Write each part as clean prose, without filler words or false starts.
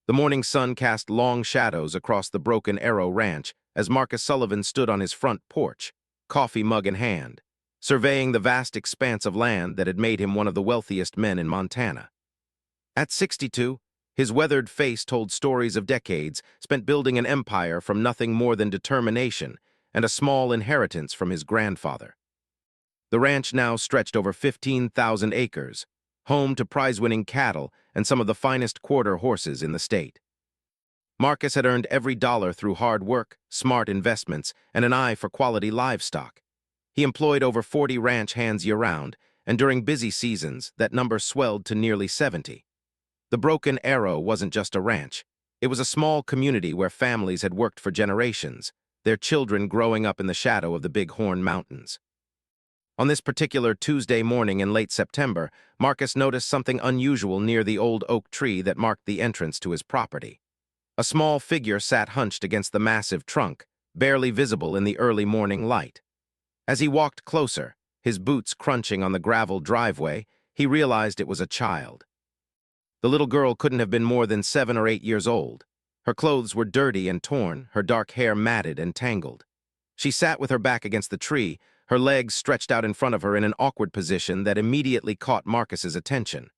The morning sun cast long shadows across the Broken Arrow Ranch as Marcus Sullivan stood on his front porch, coffee mug in hand, surveying the vast expanse of land that had made him one of the wealthiest men in Montana. At 62, his weathered face told stories of decades spent building an empire from nothing more than determination and a small inheritance from his grandfather. The ranch now stretched over 15,000 acres, home to prize-winning cattle and some of the finest quarter horses in the state. Marcus had earned every dollar through hard work, smart investments, and an eye for quality livestock. He employed over 40 ranch hands year-round, and during busy seasons, that number swelled to nearly 70. The Broken Arrow wasn't just a ranch. It was a small community where families had worked for generations, their children growing up in the shadow of the Big Horn Mountains. On this particular Tuesday morning in late September, Marcus noticed something unusual near the old oak tree that marked the entrance to his property. A small figure sat hunched against the massive trunk, barely visible in the early morning light. As he walked closer, his boots crunching on the gravel driveway, he realized it was a child. The little girl couldn't have been more than 7 or 8 years old. Her clothes were dirty and torn, her dark hair matted and tangled. She sat with her back against the tree, her legs stretched out in front of her in an awkward position that immediately caught Marcus's attention.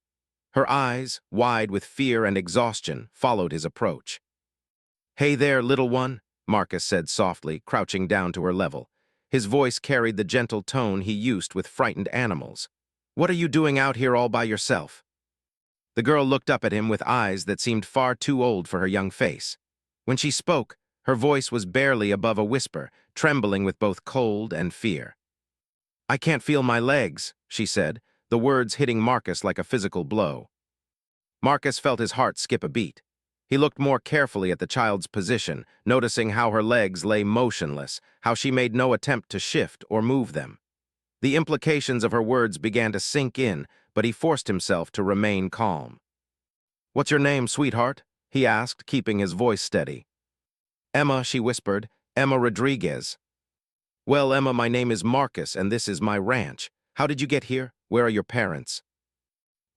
Her eyes, wide with fear and exhaustion, followed his approach. "Hey there, little one," Marcus said softly, crouching down to her level. His voice carried the gentle tone he used with frightened animals. "What are you doing out here all by yourself?" The girl looked up at him with eyes that seemed far too old for her young face. When she spoke, her voice was barely above a whisper, trembling with both cold and fear. "I can't feel my legs," she said, the words hitting Marcus like a physical blow. Marcus felt his heart skip a beat. He looked more carefully at the child's position, noticing how her legs lay motionless, how she made no attempt to shift or move them. The implications of her words began to sink in, but he forced himself to remain calm. "What's your name, sweetheart?" he asked, keeping his voice steady. "Emma," she whispered, "Emma Rodriguez." "Well, Emma, my name is Marcus, and this is my ranch. How did you get here? Where are your parents?"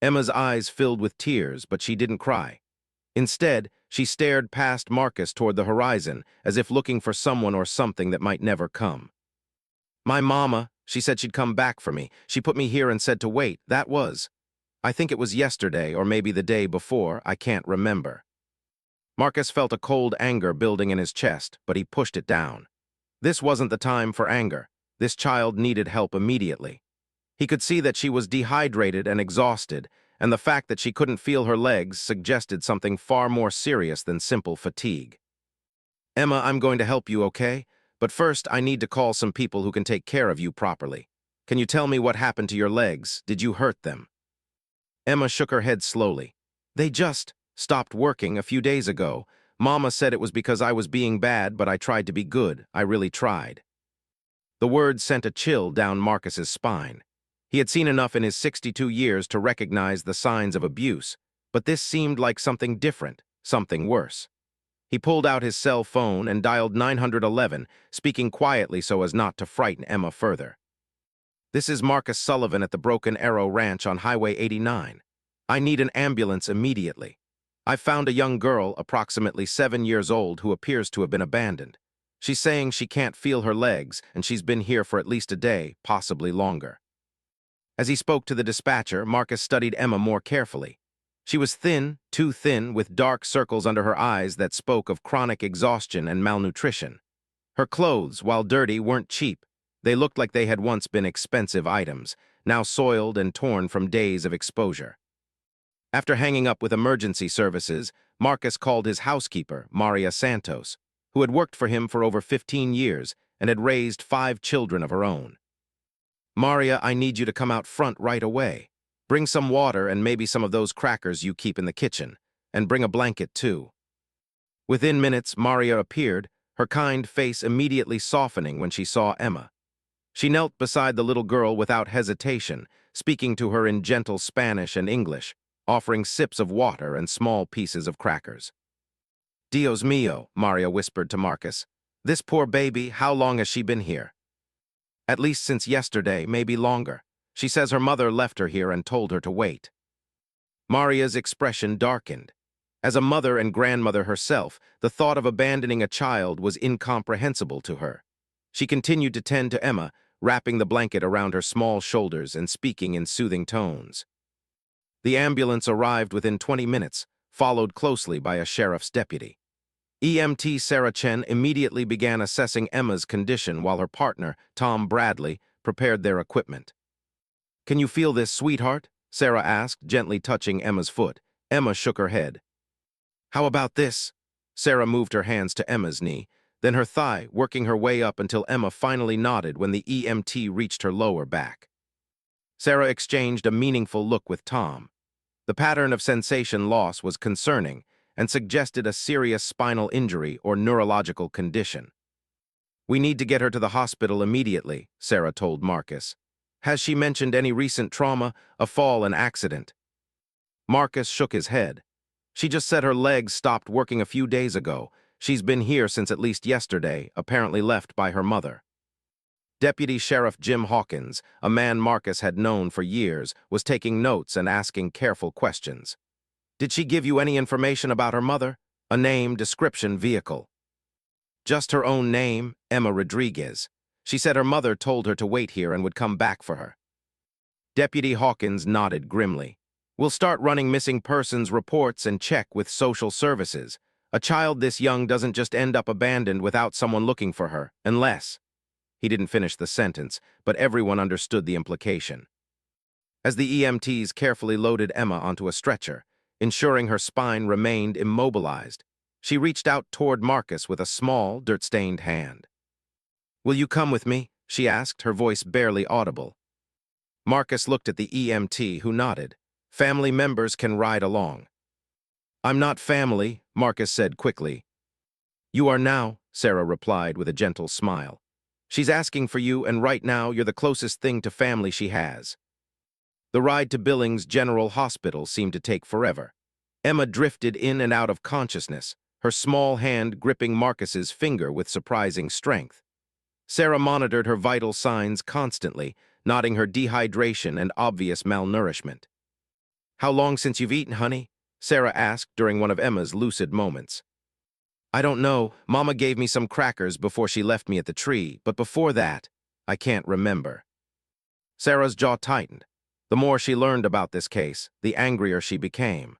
Emma's eyes filled with tears, but she didn't cry. Instead, she stared past Marcus toward the horizon, as if looking for someone or something that might never come. "My mama, she said she'd come back for me. She put me here and said to wait. I think it was yesterday or maybe the day before, I can't remember." Marcus felt a cold anger building in his chest, but he pushed it down. This wasn't the time for anger. This child needed help immediately. He could see that she was dehydrated and exhausted, and the fact that she couldn't feel her legs suggested something far more serious than simple fatigue. "Emma, I'm going to help you, okay? But first, I need to call some people who can take care of you properly. Can you tell me what happened to your legs? Did you hurt them?" Emma shook her head slowly. "They just stopped working a few days ago. Mama said it was because I was being bad, but I tried to be good. I really tried." The words sent a chill down Marcus's spine. He had seen enough in his 62 years to recognize the signs of abuse, but this seemed like something different, something worse. He pulled out his cell phone and dialed 911, speaking quietly so as not to frighten Emma further. "This is Marcus Sullivan at the Broken Arrow Ranch on Highway 89. I need an ambulance immediately. I found a young girl, approximately 7 years old, who appears to have been abandoned. She's saying she can't feel her legs, and she's been here for at least a day, possibly longer." As he spoke to the dispatcher, Marcus studied Emma more carefully. She was thin, too thin, with dark circles under her eyes that spoke of chronic exhaustion and malnutrition. Her clothes, while dirty, weren't cheap. They looked like they had once been expensive items, now soiled and torn from days of exposure. After hanging up with emergency services, Marcus called his housekeeper, Maria Santos, who had worked for him for over 15 years and had raised 5 children of her own. "Maria, I need you to come out front right away. Bring some water and maybe some of those crackers you keep in the kitchen, and bring a blanket too." Within minutes, Maria appeared, her kind face immediately softening when she saw Emma. She knelt beside the little girl without hesitation, speaking to her in gentle Spanish and English, offering sips of water and small pieces of crackers. "Dios mío," Maria whispered to Marcus. "This poor baby, how long has she been here?" "At least since yesterday, maybe longer. She says her mother left her here and told her to wait." Maria's expression darkened. As a mother and grandmother herself, the thought of abandoning a child was incomprehensible to her. She continued to tend to Emma, wrapping the blanket around her small shoulders and speaking in soothing tones. The ambulance arrived within 20 minutes, followed closely by a sheriff's deputy. EMT Sarah Chen immediately began assessing Emma's condition while her partner, Tom Bradley, prepared their equipment. "Can you feel this, sweetheart?" Sarah asked, gently touching Emma's foot. Emma shook her head. "How about this?" Sarah moved her hands to Emma's knee, then her thigh, working her way up until Emma finally nodded when the EMT reached her lower back. Sarah exchanged a meaningful look with Tom. The pattern of sensation loss was concerning and suggested a serious spinal injury or neurological condition. "We need to get her to the hospital immediately," Sarah told Marcus. "Has she mentioned any recent trauma, a fall, an accident?" Marcus shook his head. "She just said her legs stopped working a few days ago. She's been here since at least yesterday, apparently left by her mother." Deputy Sheriff Jim Hawkins, a man Marcus had known for years, was taking notes and asking careful questions. "Did she give you any information about her mother? A name, description, vehicle?" "Just her own name, Emma Rodriguez. She said her mother told her to wait here and would come back for her." Deputy Hawkins nodded grimly. "We'll start running missing persons reports and check with social services. A child this young doesn't just end up abandoned without someone looking for her, unless—" He didn't finish the sentence, but everyone understood the implication. As the EMTs carefully loaded Emma onto a stretcher, ensuring her spine remained immobilized, she reached out toward Marcus with a small, dirt-stained hand. "Will you come with me?" she asked, her voice barely audible. Marcus looked at the EMT, who nodded. "Family members can ride along." "I'm not family," Marcus said quickly. "You are now," Sarah replied with a gentle smile. "She's asking for you, and right now you're the closest thing to family she has." The ride to Billings General Hospital seemed to take forever. Emma drifted in and out of consciousness, her small hand gripping Marcus's finger with surprising strength. Sarah monitored her vital signs constantly, noting her dehydration and obvious malnourishment. "How long since you've eaten, honey?" Sarah asked during one of Emma's lucid moments. "I don't know. Mama gave me some crackers before she left me at the tree, but before that, I can't remember." Sarah's jaw tightened. The more she learned about this case, the angrier she became.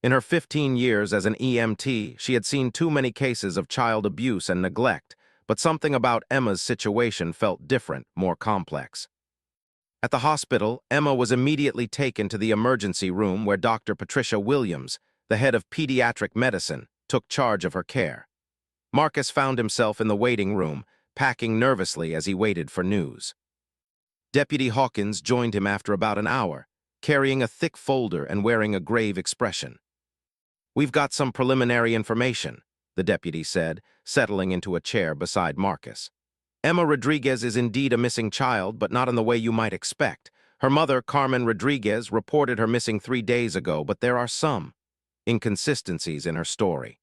In her 15 years as an EMT, she had seen too many cases of child abuse and neglect, but something about Emma's situation felt different, more complex. At the hospital, Emma was immediately taken to the emergency room where Dr. Patricia Williams, the head of pediatric medicine, took charge of her care. Marcus found himself in the waiting room, packing nervously as he waited for news. Deputy Hawkins joined him after about an hour, carrying a thick folder and wearing a grave expression. "We've got some preliminary information," the deputy said, settling into a chair beside Marcus. "Emma Rodriguez is indeed a missing child, but not in the way you might expect. Her mother, Carmen Rodriguez, reported her missing 3 days ago, but there are some inconsistencies in her story."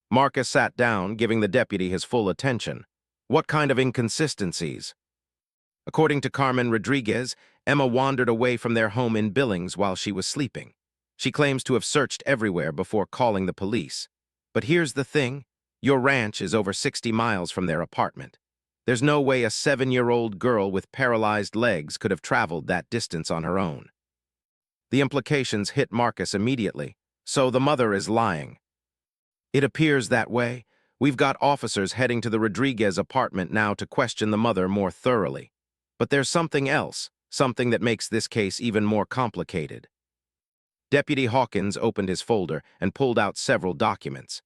Marcus sat down, giving the deputy his full attention. "What kind of inconsistencies?" "According to Carmen Rodriguez, Emma wandered away from their home in Billings while she was sleeping. She claims to have searched everywhere before calling the police. But here's the thing, your ranch is over 60 miles from their apartment. There's no way a 7-year-old girl with paralyzed legs could have traveled that distance on her own." The implications hit Marcus immediately. "So the mother is lying." "It appears that way. We've got officers heading to the Rodriguez apartment now to question the mother more thoroughly. But there's something else, something that makes this case even more complicated." Deputy Hawkins opened his folder and pulled out several documents.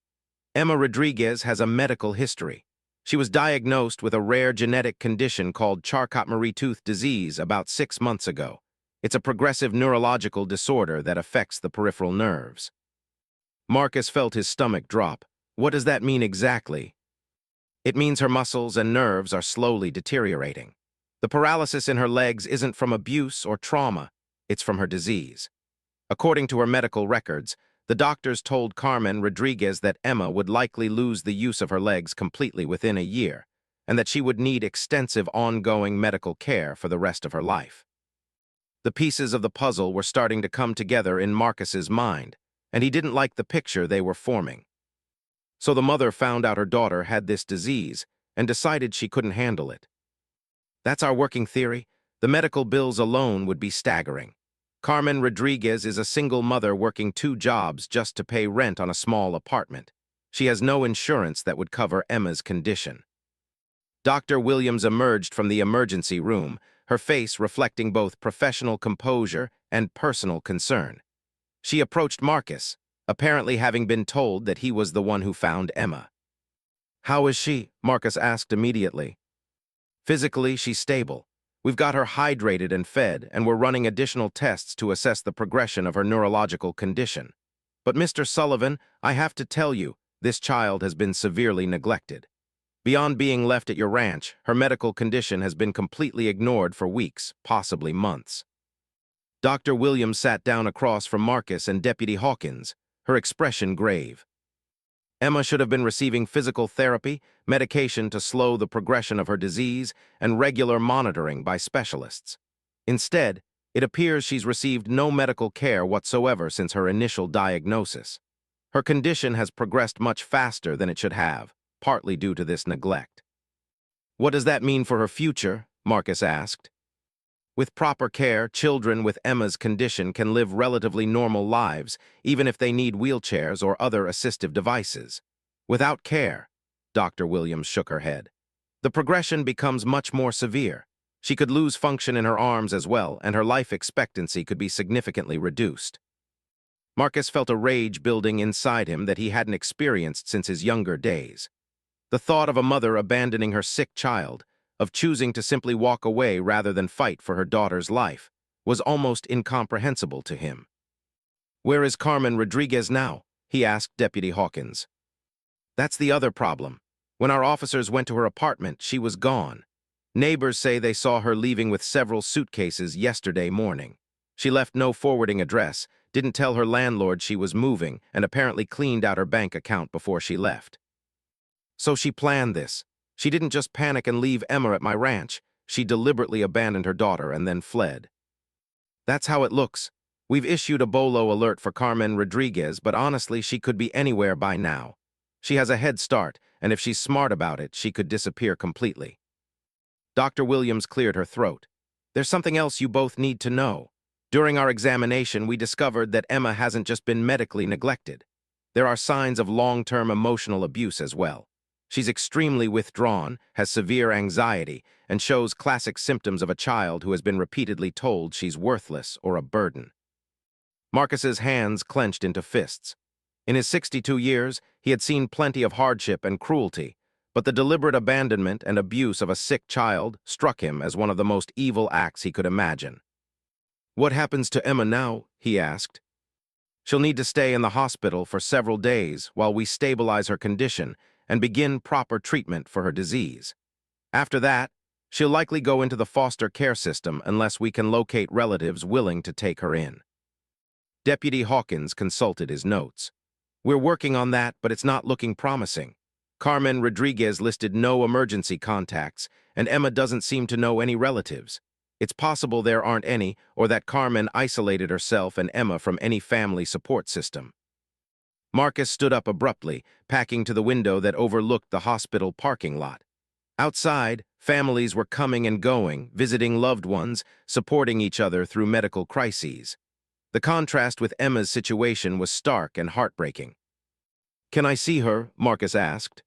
"Emma Rodriguez has a medical history. She was diagnosed with a rare genetic condition called Charcot-Marie-Tooth disease about 6 months ago. It's a progressive neurological disorder that affects the peripheral nerves." Marcus felt his stomach drop. "What does that mean exactly?" "It means her muscles and nerves are slowly deteriorating. The paralysis in her legs isn't from abuse or trauma, it's from her disease. According to her medical records, the doctors told Carmen Rodriguez that Emma would likely lose the use of her legs completely within a year, and that she would need extensive ongoing medical care for the rest of her life." The pieces of the puzzle were starting to come together in Marcus's mind, and he didn't like the picture they were forming. So the mother found out her daughter had this disease and decided she couldn't handle it. That's our working theory. The medical bills alone would be staggering. Carmen Rodriguez is a single mother working 2 jobs just to pay rent on a small apartment. She has no insurance that would cover Emma's condition. Dr. Williams emerged from the emergency room, her face reflecting both professional composure and personal concern. She approached Marcus, apparently having been told that he was the one who found Emma. "How is she?" Marcus asked immediately. "Physically, she's stable. We've got her hydrated and fed, and we're running additional tests to assess the progression of her neurological condition. But Mr. Sullivan, I have to tell you, this child has been severely neglected. Beyond being left at your ranch, her medical condition has been completely ignored for weeks, possibly months." Dr. Williams sat down across from Marcus and Deputy Hawkins, her expression grave. "Emma should have been receiving physical therapy, medication to slow the progression of her disease, and regular monitoring by specialists. Instead, it appears she's received no medical care whatsoever since her initial diagnosis. Her condition has progressed much faster than it should have, partly due to this neglect." "What does that mean for her future?" Marcus asked. "With proper care, children with Emma's condition can live relatively normal lives, even if they need wheelchairs or other assistive devices. Without care," Dr. Williams shook her head, "the progression becomes much more severe. She could lose function in her arms as well, and her life expectancy could be significantly reduced." Marcus felt a rage building inside him that he hadn't experienced since his younger days. The thought of a mother abandoning her sick child, of choosing to simply walk away rather than fight for her daughter's life, was almost incomprehensible to him. "Where is Carmen Rodriguez now?" he asked Deputy Hawkins. "That's the other problem. When our officers went to her apartment, she was gone. Neighbors say they saw her leaving with several suitcases yesterday morning. She left no forwarding address, didn't tell her landlord she was moving, and apparently cleaned out her bank account before she left." "So she planned this. She didn't just panic and leave Emma at my ranch. She deliberately abandoned her daughter and then fled." "That's how it looks. We've issued a BOLO alert for Carmen Rodriguez, but honestly, she could be anywhere by now. She has a head start, and if she's smart about it, she could disappear completely." Dr. Williams cleared her throat. "There's something else you both need to know. During our examination, we discovered that Emma hasn't just been medically neglected. There are signs of long-term emotional abuse as well. She's extremely withdrawn, has severe anxiety, and shows classic symptoms of a child who has been repeatedly told she's worthless or a burden." Marcus's hands clenched into fists. In his 62 years, he had seen plenty of hardship and cruelty, but the deliberate abandonment and abuse of a sick child struck him as one of the most evil acts he could imagine. "What happens to Emma now?" he asked. "She'll need to stay in the hospital for several days while we stabilize her condition and begin proper treatment for her disease. After that, she'll likely go into the foster care system unless we can locate relatives willing to take her in." Deputy Hawkins consulted his notes. "We're working on that, but it's not looking promising. Carmen Rodriguez listed no emergency contacts, and Emma doesn't seem to know any relatives. It's possible there aren't any, or that Carmen isolated herself and Emma from any family support system." Marcus stood up abruptly, packing to the window that overlooked the hospital parking lot. Outside, families were coming and going, visiting loved ones, supporting each other through medical crises. The contrast with Emma's situation was stark and heartbreaking. "Can I see her?" Marcus asked.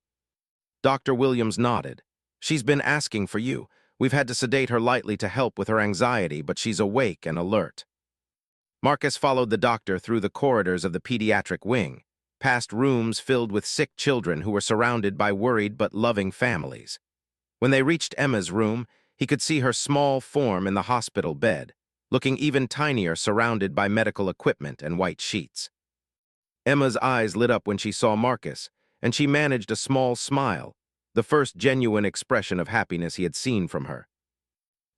Dr. Williams nodded. "She's been asking for you. We've had to sedate her lightly to help with her anxiety, but she's awake and alert." Marcus followed the doctor through the corridors of the pediatric wing, past rooms filled with sick children who were surrounded by worried but loving families. When they reached Emma's room, he could see her small form in the hospital bed, looking even tinier surrounded by medical equipment and white sheets. Emma's eyes lit up when she saw Marcus, and she managed a small smile, the first genuine expression of happiness he had seen from her.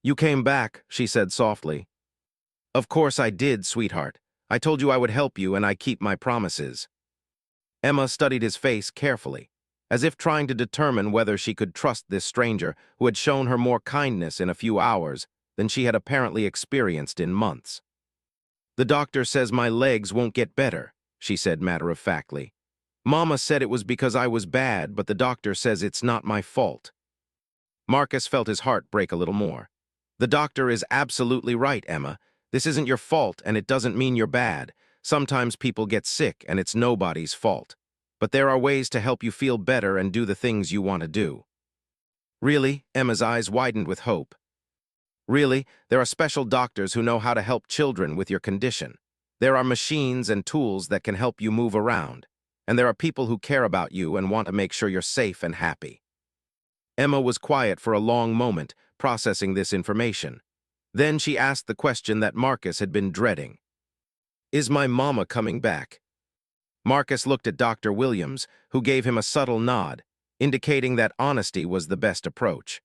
"You came back," she said softly. "Of course I did, sweetheart. I told you I would help you, and I keep my promises." Emma studied his face carefully, as if trying to determine whether she could trust this stranger who had shown her more kindness in a few hours than she had apparently experienced in months. "The doctor says my legs won't get better. she said matter-of-factly. Mama said it was because I was bad, but the doctor says it's not my fault. Marcus felt his heart break a little more. The doctor is absolutely right, Emma. This isn't your fault, and it doesn't mean you're bad. Sometimes people get sick, and it's nobody's fault. But there are ways to help you feel better and do the things you want to do. Really? Emma's eyes widened with hope. Really, there are special doctors who know how to help children with your condition. There are machines and tools that can help you move around. And there are people who care about you and want to make sure you're safe and happy. Emma was quiet for a long moment, processing this information. Then she asked the question that Marcus had been dreading. Is my mama coming back? Marcus looked at Dr. Williams, who gave him a subtle nod, indicating that honesty was the best approach.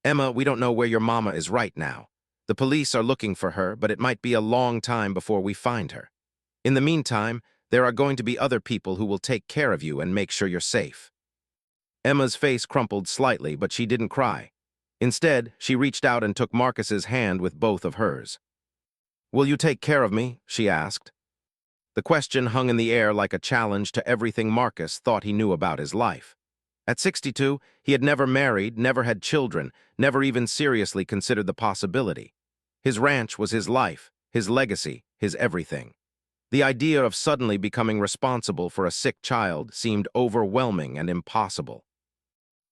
Emma, we don't know where your mama is right now. The police are looking for her, but it might be a long time before we find her. In the meantime, there are going to be other people who will take care of you and make sure you're safe. Emma's face crumpled slightly, but she didn't cry. Instead, she reached out and took Marcus's hand with both of hers. Will you take care of me? She asked. The question hung in the air like a challenge to everything Marcus thought he knew about his life. At 62, he had never married, never had children, never even seriously considered the possibility. His ranch was his life, his legacy, his everything. The idea of suddenly becoming responsible for a sick child seemed overwhelming and impossible.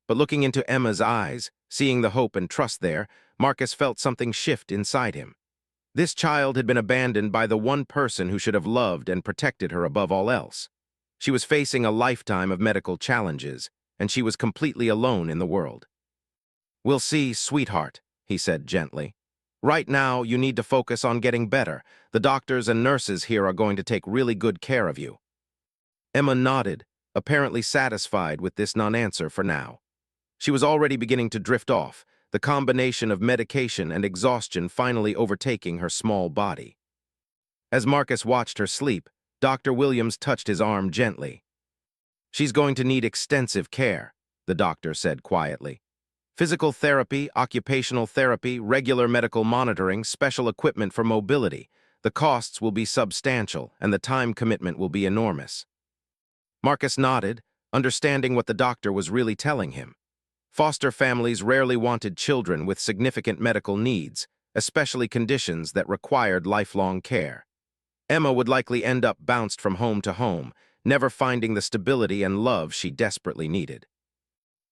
But looking into Emma's eyes, seeing the hope and trust there, Marcus felt something shift inside him. This child had been abandoned by the one person who should have loved and protected her above all else. She was facing a lifetime of medical challenges, and she was completely alone in the world. We'll see, sweetheart, he said gently. Right now, you need to focus on getting better. The doctors and nurses here are going to take really good care of you. Emma nodded, apparently satisfied with this non-answer for now. She was already beginning to drift off, the combination of medication and exhaustion finally overtaking her small body. As Marcus watched her sleep, Dr. Williams touched his arm gently. She's going to need extensive care, the doctor said quietly. Physical therapy, occupational therapy, regular medical monitoring, special equipment for mobility. The costs will be substantial, and the time commitment will be enormous. Marcus nodded, understanding what the doctor was really telling him. Foster families rarely wanted children with significant medical needs, especially conditions that required lifelong care. Emma would likely end up bounced from home to home, never finding the stability and love she desperately needed.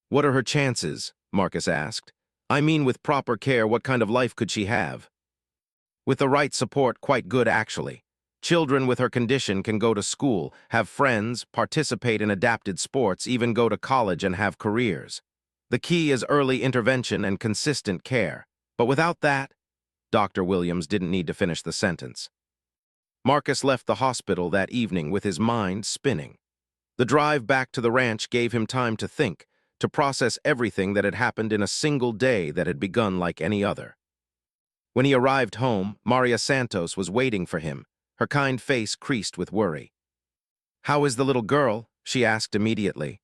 What are her chances? Marcus asked. I mean, with proper care, what kind of life could she have? With the right support, quite good actually. Children with her condition can go to school, have friends, participate in adapted sports, even go to college and have careers. The key is early intervention and consistent care. But without that, Dr. Williams didn't need to finish the sentence. Marcus left the hospital that evening with his mind spinning. The drive back to the ranch gave him time to think, to process everything that had happened in a single day that had begun like any other. When he arrived home, Maria Santos was waiting for him, her kind face creased with worry. How is the little girl? She asked immediately.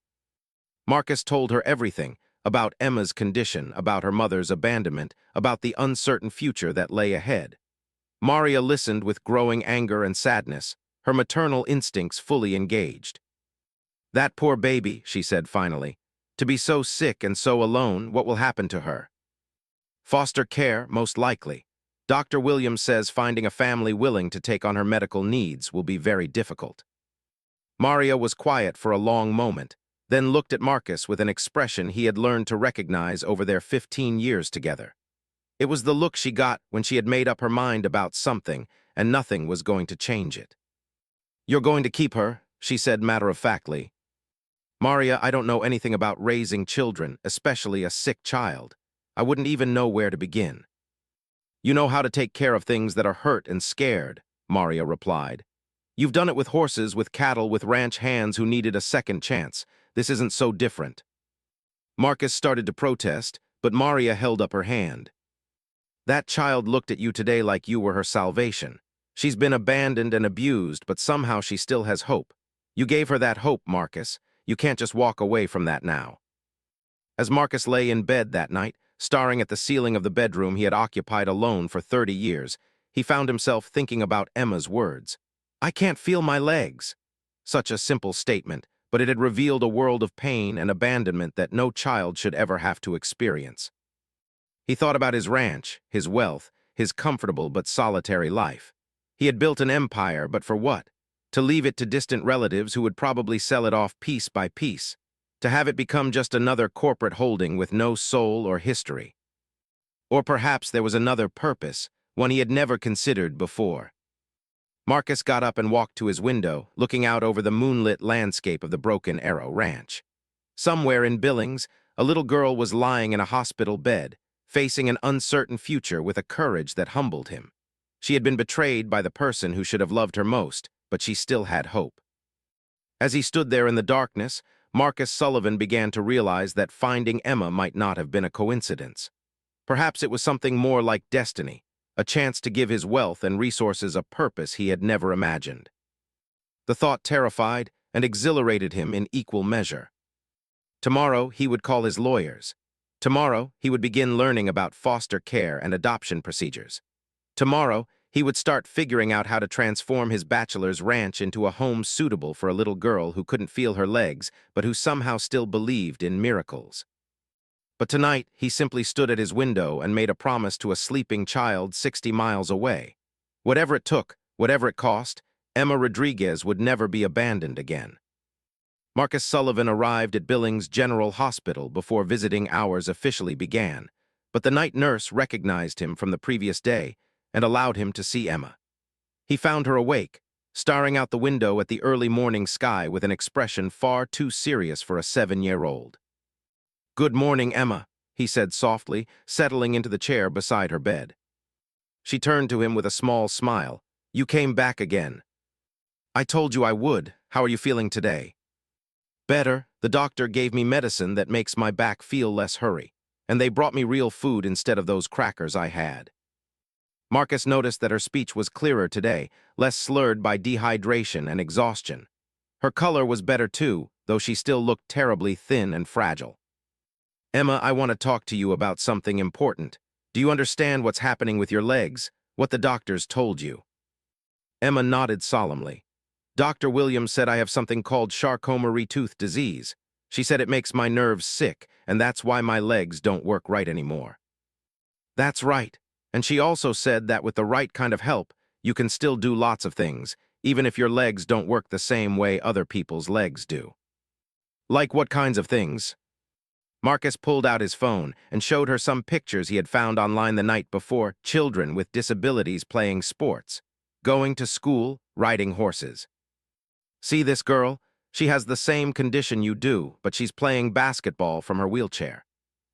Marcus told her everything, about Emma's condition, about her mother's abandonment, about the uncertain future that lay ahead. Maria listened with growing anger and sadness, her maternal instincts fully engaged. That poor baby, she said finally. To be so sick and so alone, what will happen to her? Foster care, most likely. Dr. Williams says finding a family willing to take on her medical needs will be very difficult. Maria was quiet for a long moment, then looked at Marcus with an expression he had learned to recognize over their 15 years together. It was the look she got when she had made up her mind about something, and nothing was going to change it. You're going to keep her, she said matter-of-factly. Maria, I don't know anything about raising children, especially a sick child. I wouldn't even know where to begin. You know how to take care of things that are hurt and scared, Maria replied. You've done it with horses, with cattle, with ranch hands who needed a second chance. This isn't so different. Marcus started to protest, but Maria held up her hand. That child looked at you today like you were her salvation. She's been abandoned and abused, but somehow she still has hope. You gave her that hope, Marcus. You can't just walk away from that now. As Marcus lay in bed that night, staring at the ceiling of the bedroom he had occupied alone for 30 years, he found himself thinking about Emma's words. "I can't feel my legs." Such a simple statement, but it had revealed a world of pain and abandonment that no child should ever have to experience. He thought about his ranch, his wealth, his comfortable but solitary life. He had built an empire, but for what? To leave it to distant relatives who would probably sell it off piece by piece. To have it become just another corporate holding with no soul or history. Or perhaps there was another purpose, one he had never considered before. Marcus got up and walked to his window, looking out over the moonlit landscape of the Broken Arrow Ranch. Somewhere in Billings, a little girl was lying in a hospital bed, facing an uncertain future with a courage that humbled him. She had been betrayed by the person who should have loved her most, but she still had hope. As he stood there in the darkness, Marcus Sullivan began to realize that finding Emma might not have been a coincidence. Perhaps it was something more like destiny, a chance to give his wealth and resources a purpose he had never imagined. The thought terrified and exhilarated him in equal measure. Tomorrow, he would call his lawyers. Tomorrow, he would begin learning about foster care and adoption procedures. Tomorrow, he would start figuring out how to transform his bachelor's ranch into a home suitable for a little girl who couldn't feel her legs, but who somehow still believed in miracles. But tonight, he simply stood at his window and made a promise to a sleeping child 60 miles away. Whatever it took, whatever it cost, Emma Rodriguez would never be abandoned again. Marcus Sullivan arrived at Billings General Hospital before visiting hours officially began, but the night nurse recognized him from the previous day and allowed him to see Emma. He found her awake, staring out the window at the early morning sky with an expression far too serious for a 7-year-old. "Good morning, Emma," he said softly, settling into the chair beside her bed. She turned to him with a small smile. "You came back again." "I told you I would. How are you feeling today?" "Better. The doctor gave me medicine that makes my back feel less hurry, and they brought me real food instead of those crackers I had." Marcus noticed that her speech was clearer today, less slurred by dehydration and exhaustion. Her color was better too, though she still looked terribly thin and fragile. "Emma, I want to talk to you about something important. Do you understand what's happening with your legs? What the doctors told you?" Emma nodded solemnly. "Dr. Williams said I have something called Charcot-Marie-Tooth disease. She said it makes my nerves sick, and that's why my legs don't work right anymore." "That's right. And she also said that with the right kind of help, you can still do lots of things, even if your legs don't work the same way other people's legs do." "Like what kinds of things?" Marcus pulled out his phone and showed her some pictures he had found online the night before, children with disabilities playing sports, going to school, riding horses. "See this girl? She has the same condition you do, but she's playing basketball from her wheelchair.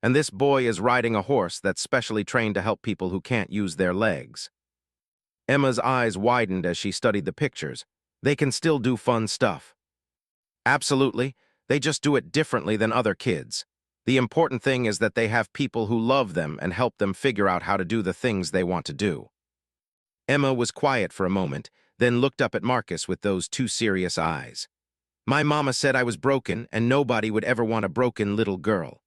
And this boy is riding a horse that's specially trained to help people who can't use their legs." Emma's eyes widened as she studied the pictures. "They can still do fun stuff." "Absolutely. They just do it differently than other kids. The important thing is that they have people who love them and help them figure out how to do the things they want to do." Emma was quiet for a moment, then looked up at Marcus with those too serious eyes. "My mama said I was broken, and nobody would ever want a broken little girl."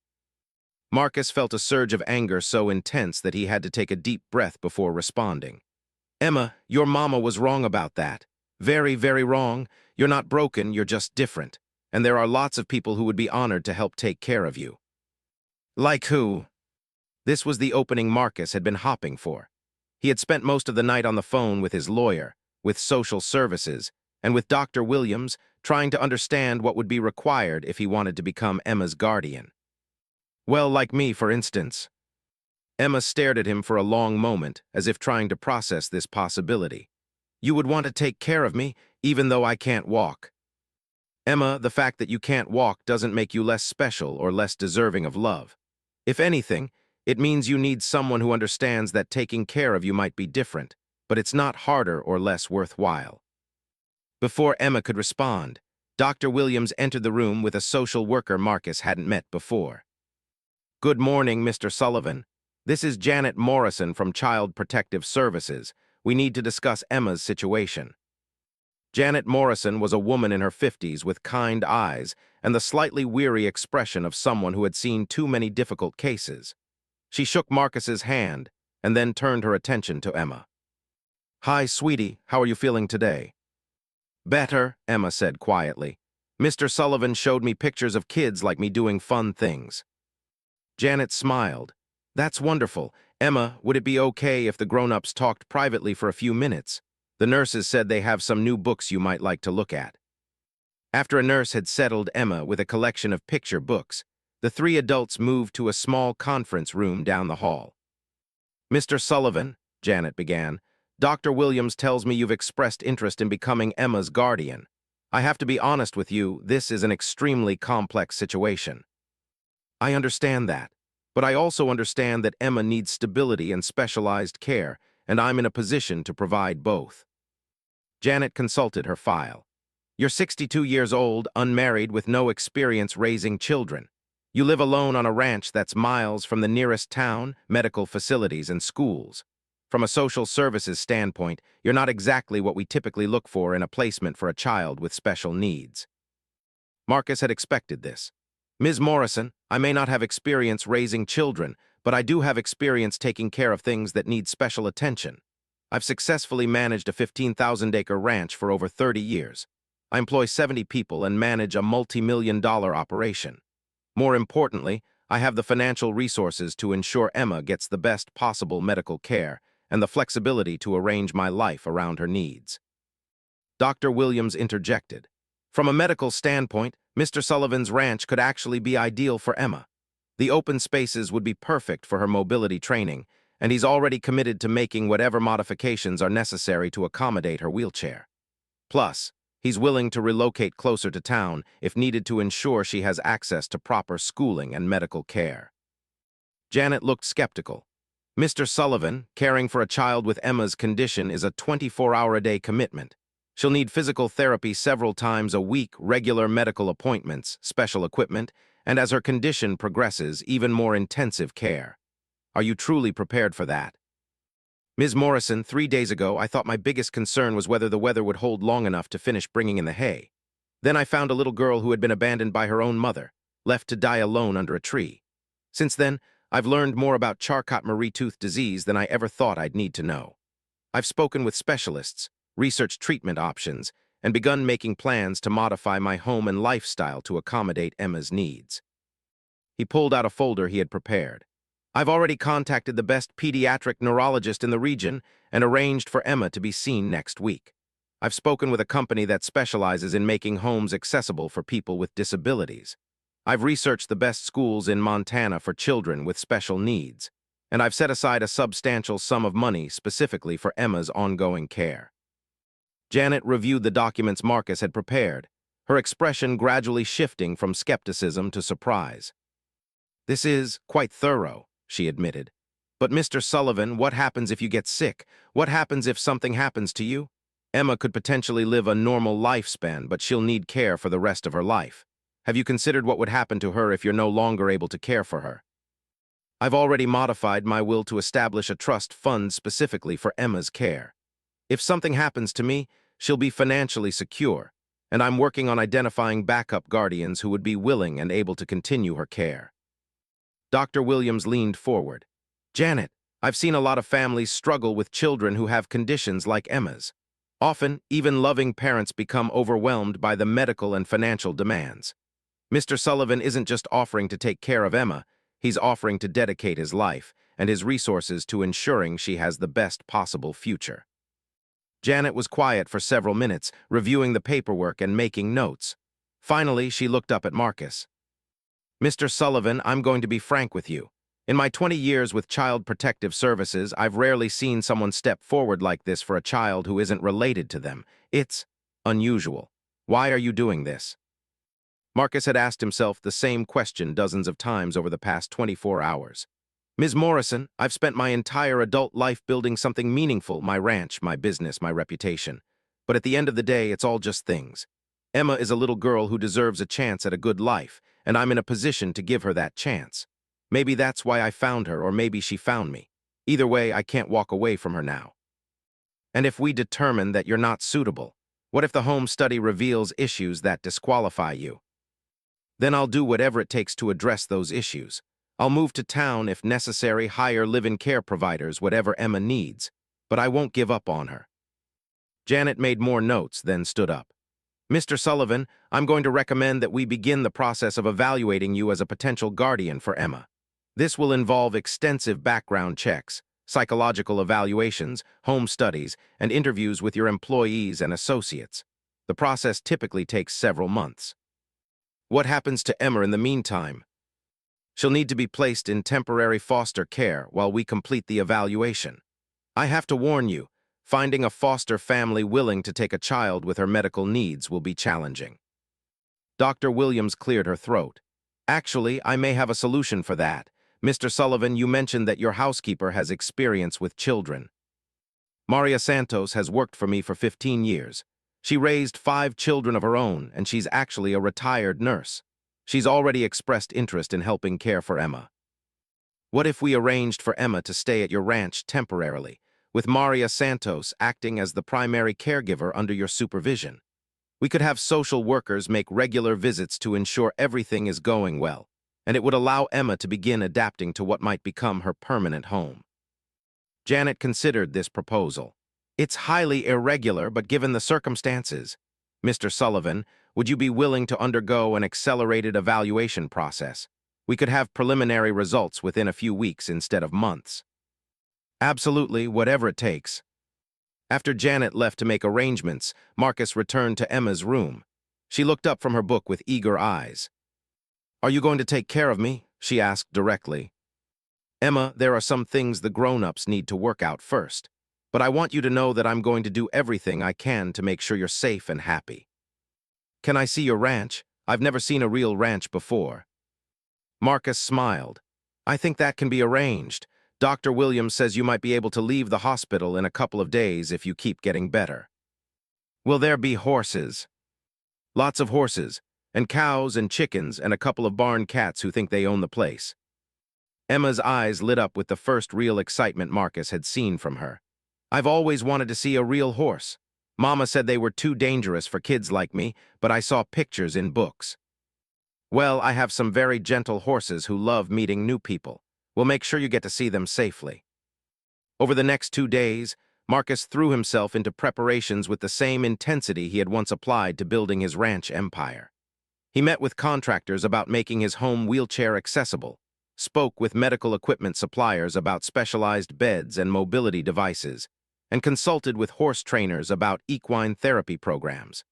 Marcus felt a surge of anger so intense that he had to take a deep breath before responding. "Emma, your mama was wrong about that. Very, very wrong. You're not broken, you're just different. And there are lots of people who would be honored to help take care of you." "Like who?" This was the opening Marcus had been hopping for. He had spent most of the night on the phone with his lawyer, with social services, and with Dr. Williams, trying to understand what would be required if he wanted to become Emma's guardian. "Well, like me, for instance." Emma stared at him for a long moment, as if trying to process this possibility. "You would want to take care of me, even though I can't walk." "Emma, the fact that you can't walk doesn't make you less special or less deserving of love. If anything, it means you need someone who understands that taking care of you might be different, but it's not harder or less worthwhile." Before Emma could respond, Dr. Williams entered the room with a social worker Marcus hadn't met before. "Good morning, Mr. Sullivan. This is Janet Morrison from Child Protective Services. We need to discuss Emma's situation." Janet Morrison was a woman in her 50s with kind eyes and the slightly weary expression of someone who had seen too many difficult cases. She shook Marcus's hand and then turned her attention to Emma. "Hi, sweetie. How are you feeling today?" Better, Emma said quietly. Mr. Sullivan showed me pictures of kids like me doing fun things. Janet smiled. That's wonderful. Emma, would it be okay if the grown-ups talked privately for a few minutes? The nurses said they have some new books you might like to look at. After a nurse had settled Emma with a collection of picture books, the three adults moved to a small conference room down the hall. Mr. Sullivan, Janet began, Dr. Williams tells me you've expressed interest in becoming Emma's guardian. I have to be honest with you, this is an extremely complex situation. I understand that, but I also understand that Emma needs stability and specialized care, and I'm in a position to provide both. Janet consulted her file. You're 62 years old, unmarried, with no experience raising children. You live alone on a ranch that's miles from the nearest town, medical facilities, and schools. From a social services standpoint, you're not exactly what we typically look for in a placement for a child with special needs. Marcus had expected this. Ms. Morrison, I may not have experience raising children, but I do have experience taking care of things that need special attention. I've successfully managed a 15,000-acre ranch for over 30 years. I employ 70 people and manage a multi-million-dollar operation. More importantly, I have the financial resources to ensure Emma gets the best possible medical care and the flexibility to arrange my life around her needs. Dr. Williams interjected. From a medical standpoint, Mr. Sullivan's ranch could actually be ideal for Emma. The open spaces would be perfect for her mobility training, and he's already committed to making whatever modifications are necessary to accommodate her wheelchair. Plus, he's willing to relocate closer to town if needed to ensure she has access to proper schooling and medical care. Janet looked skeptical. Mr. Sullivan, caring for a child with Emma's condition is a 24-hour-a-day commitment. She'll need physical therapy several times a week, regular medical appointments, special equipment, and as her condition progresses, even more intensive care. Are you truly prepared for that? Ms. Morrison, 3 days ago, I thought my biggest concern was whether the weather would hold long enough to finish bringing in the hay. Then I found a little girl who had been abandoned by her own mother, left to die alone under a tree. Since then, I've learned more about Charcot-Marie Tooth disease than I ever thought I'd need to know. I've spoken with specialists, researched treatment options, and begun making plans to modify my home and lifestyle to accommodate Emma's needs. He pulled out a folder he had prepared. I've already contacted the best pediatric neurologist in the region and arranged for Emma to be seen next week. I've spoken with a company that specializes in making homes accessible for people with disabilities. I've researched the best schools in Montana for children with special needs, and I've set aside a substantial sum of money specifically for Emma's ongoing care. Janet reviewed the documents Marcus had prepared, her expression gradually shifting from skepticism to surprise. This is quite thorough, she admitted. But Mr. Sullivan, what happens if you get sick? What happens if something happens to you? Emma could potentially live a normal lifespan, but she'll need care for the rest of her life. Have you considered what would happen to her if you're no longer able to care for her? I've already modified my will to establish a trust fund specifically for Emma's care. If something happens to me, she'll be financially secure, and I'm working on identifying backup guardians who would be willing and able to continue her care. Dr. Williams leaned forward. Janet, I've seen a lot of families struggle with children who have conditions like Emma's. Often, even loving parents become overwhelmed by the medical and financial demands. Mr. Sullivan isn't just offering to take care of Emma, he's offering to dedicate his life and his resources to ensuring she has the best possible future. Janet was quiet for several minutes, reviewing the paperwork and making notes. Finally, she looked up at Marcus. Mr. Sullivan, I'm going to be frank with you. In my 20 years with Child Protective Services, I've rarely seen someone step forward like this for a child who isn't related to them. It's unusual. Why are you doing this? Marcus had asked himself the same question dozens of times over the past 24 hours. Ms. Morrison, I've spent my entire adult life building something meaningful, my ranch, my business, my reputation. But at the end of the day, it's all just things. Emma is a little girl who deserves a chance at a good life, and I'm in a position to give her that chance. Maybe that's why I found her, or maybe she found me. Either way, I can't walk away from her now. And if we determine that you're not suitable, what if the home study reveals issues that disqualify you? Then I'll do whatever it takes to address those issues. I'll move to town if necessary, hire live-in care providers, whatever Emma needs, but I won't give up on her. Janet made more notes, then stood up. Mr. Sullivan, I'm going to recommend that we begin the process of evaluating you as a potential guardian for Emma. This will involve extensive background checks, psychological evaluations, home studies, and interviews with your employees and associates. The process typically takes several months. What happens to Emma in the meantime? She'll need to be placed in temporary foster care while we complete the evaluation. I have to warn you, finding a foster family willing to take a child with her medical needs will be challenging. Dr. Williams cleared her throat. Actually, I may have a solution for that. Mr. Sullivan, you mentioned that your housekeeper has experience with children. Maria Santos has worked for me for 15 years. She raised 5 children of her own, and she's actually a retired nurse. She's already expressed interest in helping care for Emma. What if we arranged for Emma to stay at your ranch temporarily, with Maria Santos acting as the primary caregiver under your supervision? We could have social workers make regular visits to ensure everything is going well, and it would allow Emma to begin adapting to what might become her permanent home. Janet considered this proposal. It's highly irregular, but given the circumstances, Mr. Sullivan, would you be willing to undergo an accelerated evaluation process? We could have preliminary results within a few weeks instead of months. Absolutely, whatever it takes. After Janet left to make arrangements, Marcus returned to Emma's room. She looked up from her book with eager eyes. "Are you going to take care of me?" she asked directly. "Emma, there are some things the grown-ups need to work out first. But I want you to know that I'm going to do everything I can to make sure you're safe and happy." "Can I see your ranch? I've never seen a real ranch before." Marcus smiled. "I think that can be arranged. Dr. Williams says you might be able to leave the hospital in a couple of days if you keep getting better." "Will there be horses?" "Lots of horses, and cows and chickens and a couple of barn cats who think they own the place." Emma's eyes lit up with the first real excitement Marcus had seen from her. "I've always wanted to see a real horse. Mama said they were too dangerous for kids like me, but I saw pictures in books." "Well, I have some very gentle horses who love meeting new people. We'll make sure you get to see them safely." Over the next 2 days, Marcus threw himself into preparations with the same intensity he had once applied to building his ranch empire. He met with contractors about making his home wheelchair accessible, spoke with medical equipment suppliers about specialized beds and mobility devices, and consulted with horse trainers about equine therapy programs.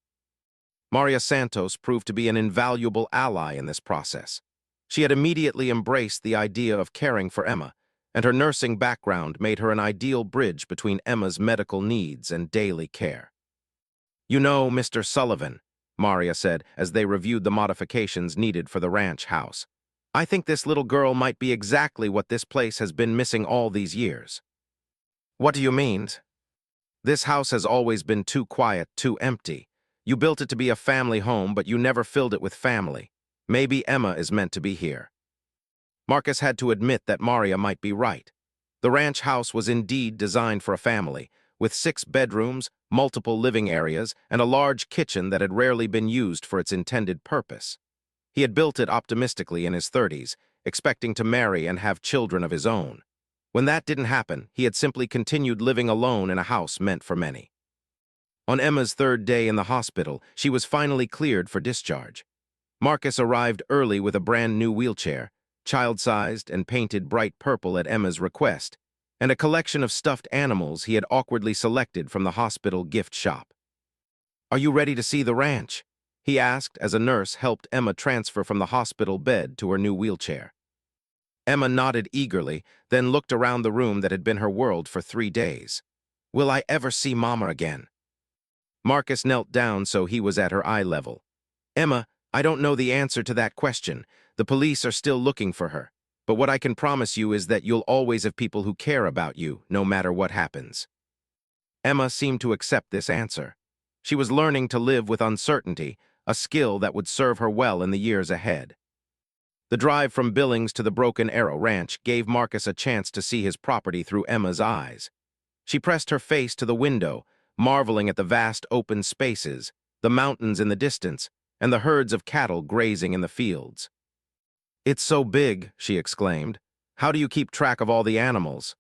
Maria Santos proved to be an invaluable ally in this process. She had immediately embraced the idea of caring for Emma, and her nursing background made her an ideal bridge between Emma's medical needs and daily care. "You know, Mr. Sullivan," Maria said as they reviewed the modifications needed for the ranch house, "I think this little girl might be exactly what this place has been missing all these years." "What do you mean?" "This house has always been too quiet, too empty. You built it to be a family home, but you never filled it with family. Maybe Emma is meant to be here." Marcus had to admit that Maria might be right. The ranch house was indeed designed for a family, with 6 bedrooms, multiple living areas, and a large kitchen that had rarely been used for its intended purpose. He had built it optimistically in his 30s, expecting to marry and have children of his own. When that didn't happen, he had simply continued living alone in a house meant for many. On Emma's 3rd day in the hospital, she was finally cleared for discharge. Marcus arrived early with a brand new wheelchair, child-sized and painted bright purple at Emma's request, and a collection of stuffed animals he had awkwardly selected from the hospital gift shop. "Are you ready to see the ranch?" he asked as a nurse helped Emma transfer from the hospital bed to her new wheelchair. Emma nodded eagerly, then looked around the room that had been her world for 3 days. "Will I ever see Mama again?" Marcus knelt down so he was at her eye level. "Emma, I don't know the answer to that question. The police are still looking for her. But what I can promise you is that you'll always have people who care about you, no matter what happens." Emma seemed to accept this answer. She was learning to live with uncertainty, a skill that would serve her well in the years ahead. The drive from Billings to the Broken Arrow Ranch gave Marcus a chance to see his property through Emma's eyes. She pressed her face to the window, marveling at the vast open spaces, the mountains in the distance, and the herds of cattle grazing in the fields. "It's so big," she exclaimed. "How do you keep track of all the animals?"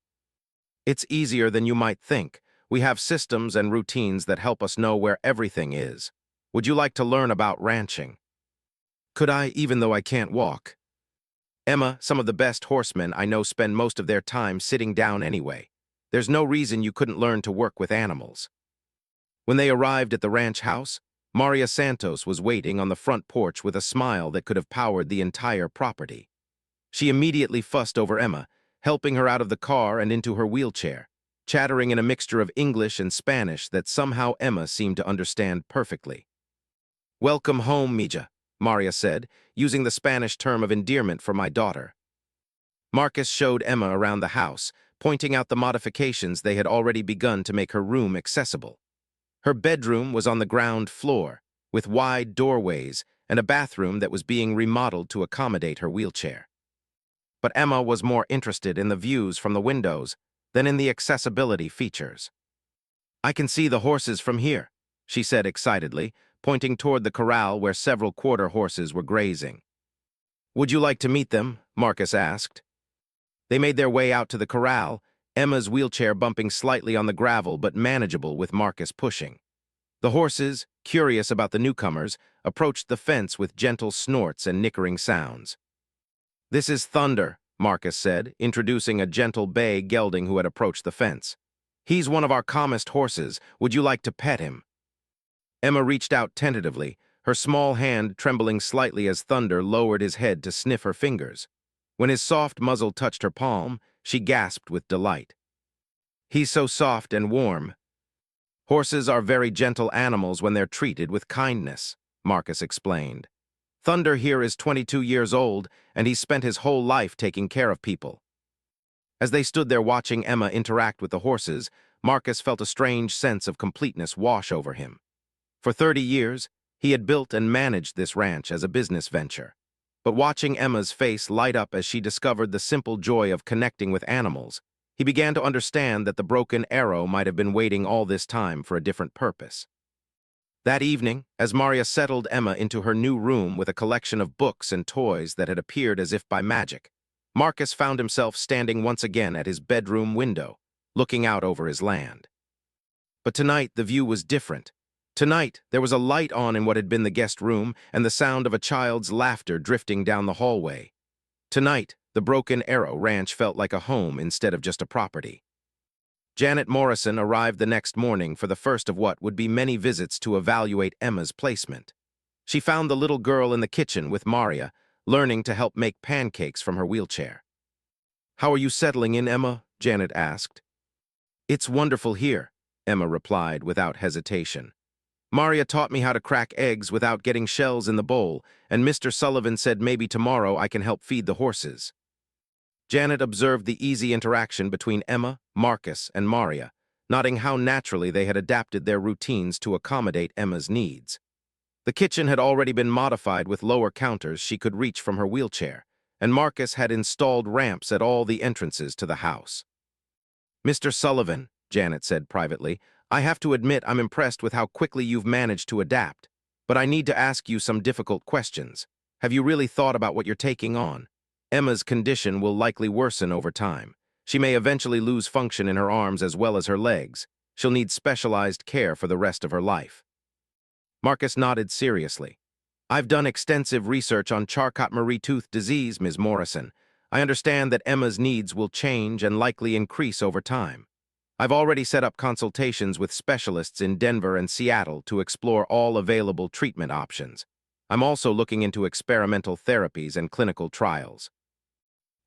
"It's easier than you might think. We have systems and routines that help us know where everything is. Would you like to learn about ranching? Could I, even though I can't walk? Emma, some of the best horsemen I know spend most of their time sitting down anyway. There's no reason you couldn't learn to work with animals. When they arrived at the ranch house, Maria Santos was waiting on the front porch with a smile that could have powered the entire property. She immediately fussed over Emma, helping her out of the car and into her wheelchair, chattering in a mixture of English and Spanish that somehow Emma seemed to understand perfectly. "Welcome home, Mija," Maria said, using the Spanish term of endearment for my daughter. Marcus showed Emma around the house, pointing out the modifications they had already begun to make her room accessible. Her bedroom was on the ground floor, with wide doorways and a bathroom that was being remodeled to accommodate her wheelchair. But Emma was more interested in the views from the windows than in the accessibility features. "I can see the horses from here," she said excitedly, pointing toward the corral where several quarter horses were grazing. "Would you like to meet them?" Marcus asked. They made their way out to the corral, Emma's wheelchair bumping slightly on the gravel but manageable with Marcus pushing. The horses, curious about the newcomers, approached the fence with gentle snorts and nickering sounds. "This is Thunder," Marcus said, introducing a gentle bay gelding who had approached the fence. "He's one of our calmest horses. Would you like to pet him?" Emma reached out tentatively, her small hand trembling slightly as Thunder lowered his head to sniff her fingers. When his soft muzzle touched her palm, she gasped with delight. "He's so soft and warm." "Horses are very gentle animals when they're treated with kindness," Marcus explained. "Thunder here is 22 years old, and he's spent his whole life taking care of people." As they stood there watching Emma interact with the horses, Marcus felt a strange sense of completeness wash over him. For 30 years, he had built and managed this ranch as a business venture. But watching Emma's face light up as she discovered the simple joy of connecting with animals, he began to understand that the broken arrow might have been waiting all this time for a different purpose. That evening, as Maria settled Emma into her new room with a collection of books and toys that had appeared as if by magic, Marcus found himself standing once again at his bedroom window, looking out over his land. But tonight the view was different. Tonight, there was a light on in what had been the guest room and the sound of a child's laughter drifting down the hallway. Tonight, the Broken Arrow Ranch felt like a home instead of just a property. Janet Morrison arrived the next morning for the first of what would be many visits to evaluate Emma's placement. She found the little girl in the kitchen with Maria, learning to help make pancakes from her wheelchair. "How are you settling in, Emma?" Janet asked. "It's wonderful here," Emma replied without hesitation. "Maria taught me how to crack eggs without getting shells in the bowl, and Mr. Sullivan said maybe tomorrow I can help feed the horses." Janet observed the easy interaction between Emma, Marcus, and Maria, noting how naturally they had adapted their routines to accommodate Emma's needs. The kitchen had already been modified with lower counters she could reach from her wheelchair, and Marcus had installed ramps at all the entrances to the house. "Mr. Sullivan," Janet said privately, "I have to admit I'm impressed with how quickly you've managed to adapt, but I need to ask you some difficult questions. Have you really thought about what you're taking on? Emma's condition will likely worsen over time. She may eventually lose function in her arms as well as her legs. She'll need specialized care for the rest of her life." Marcus nodded seriously. "I've done extensive research on Charcot-Marie Tooth disease, Ms. Morrison. I understand that Emma's needs will change and likely increase over time. I've already set up consultations with specialists in Denver and Seattle to explore all available treatment options. I'm also looking into experimental therapies and clinical trials."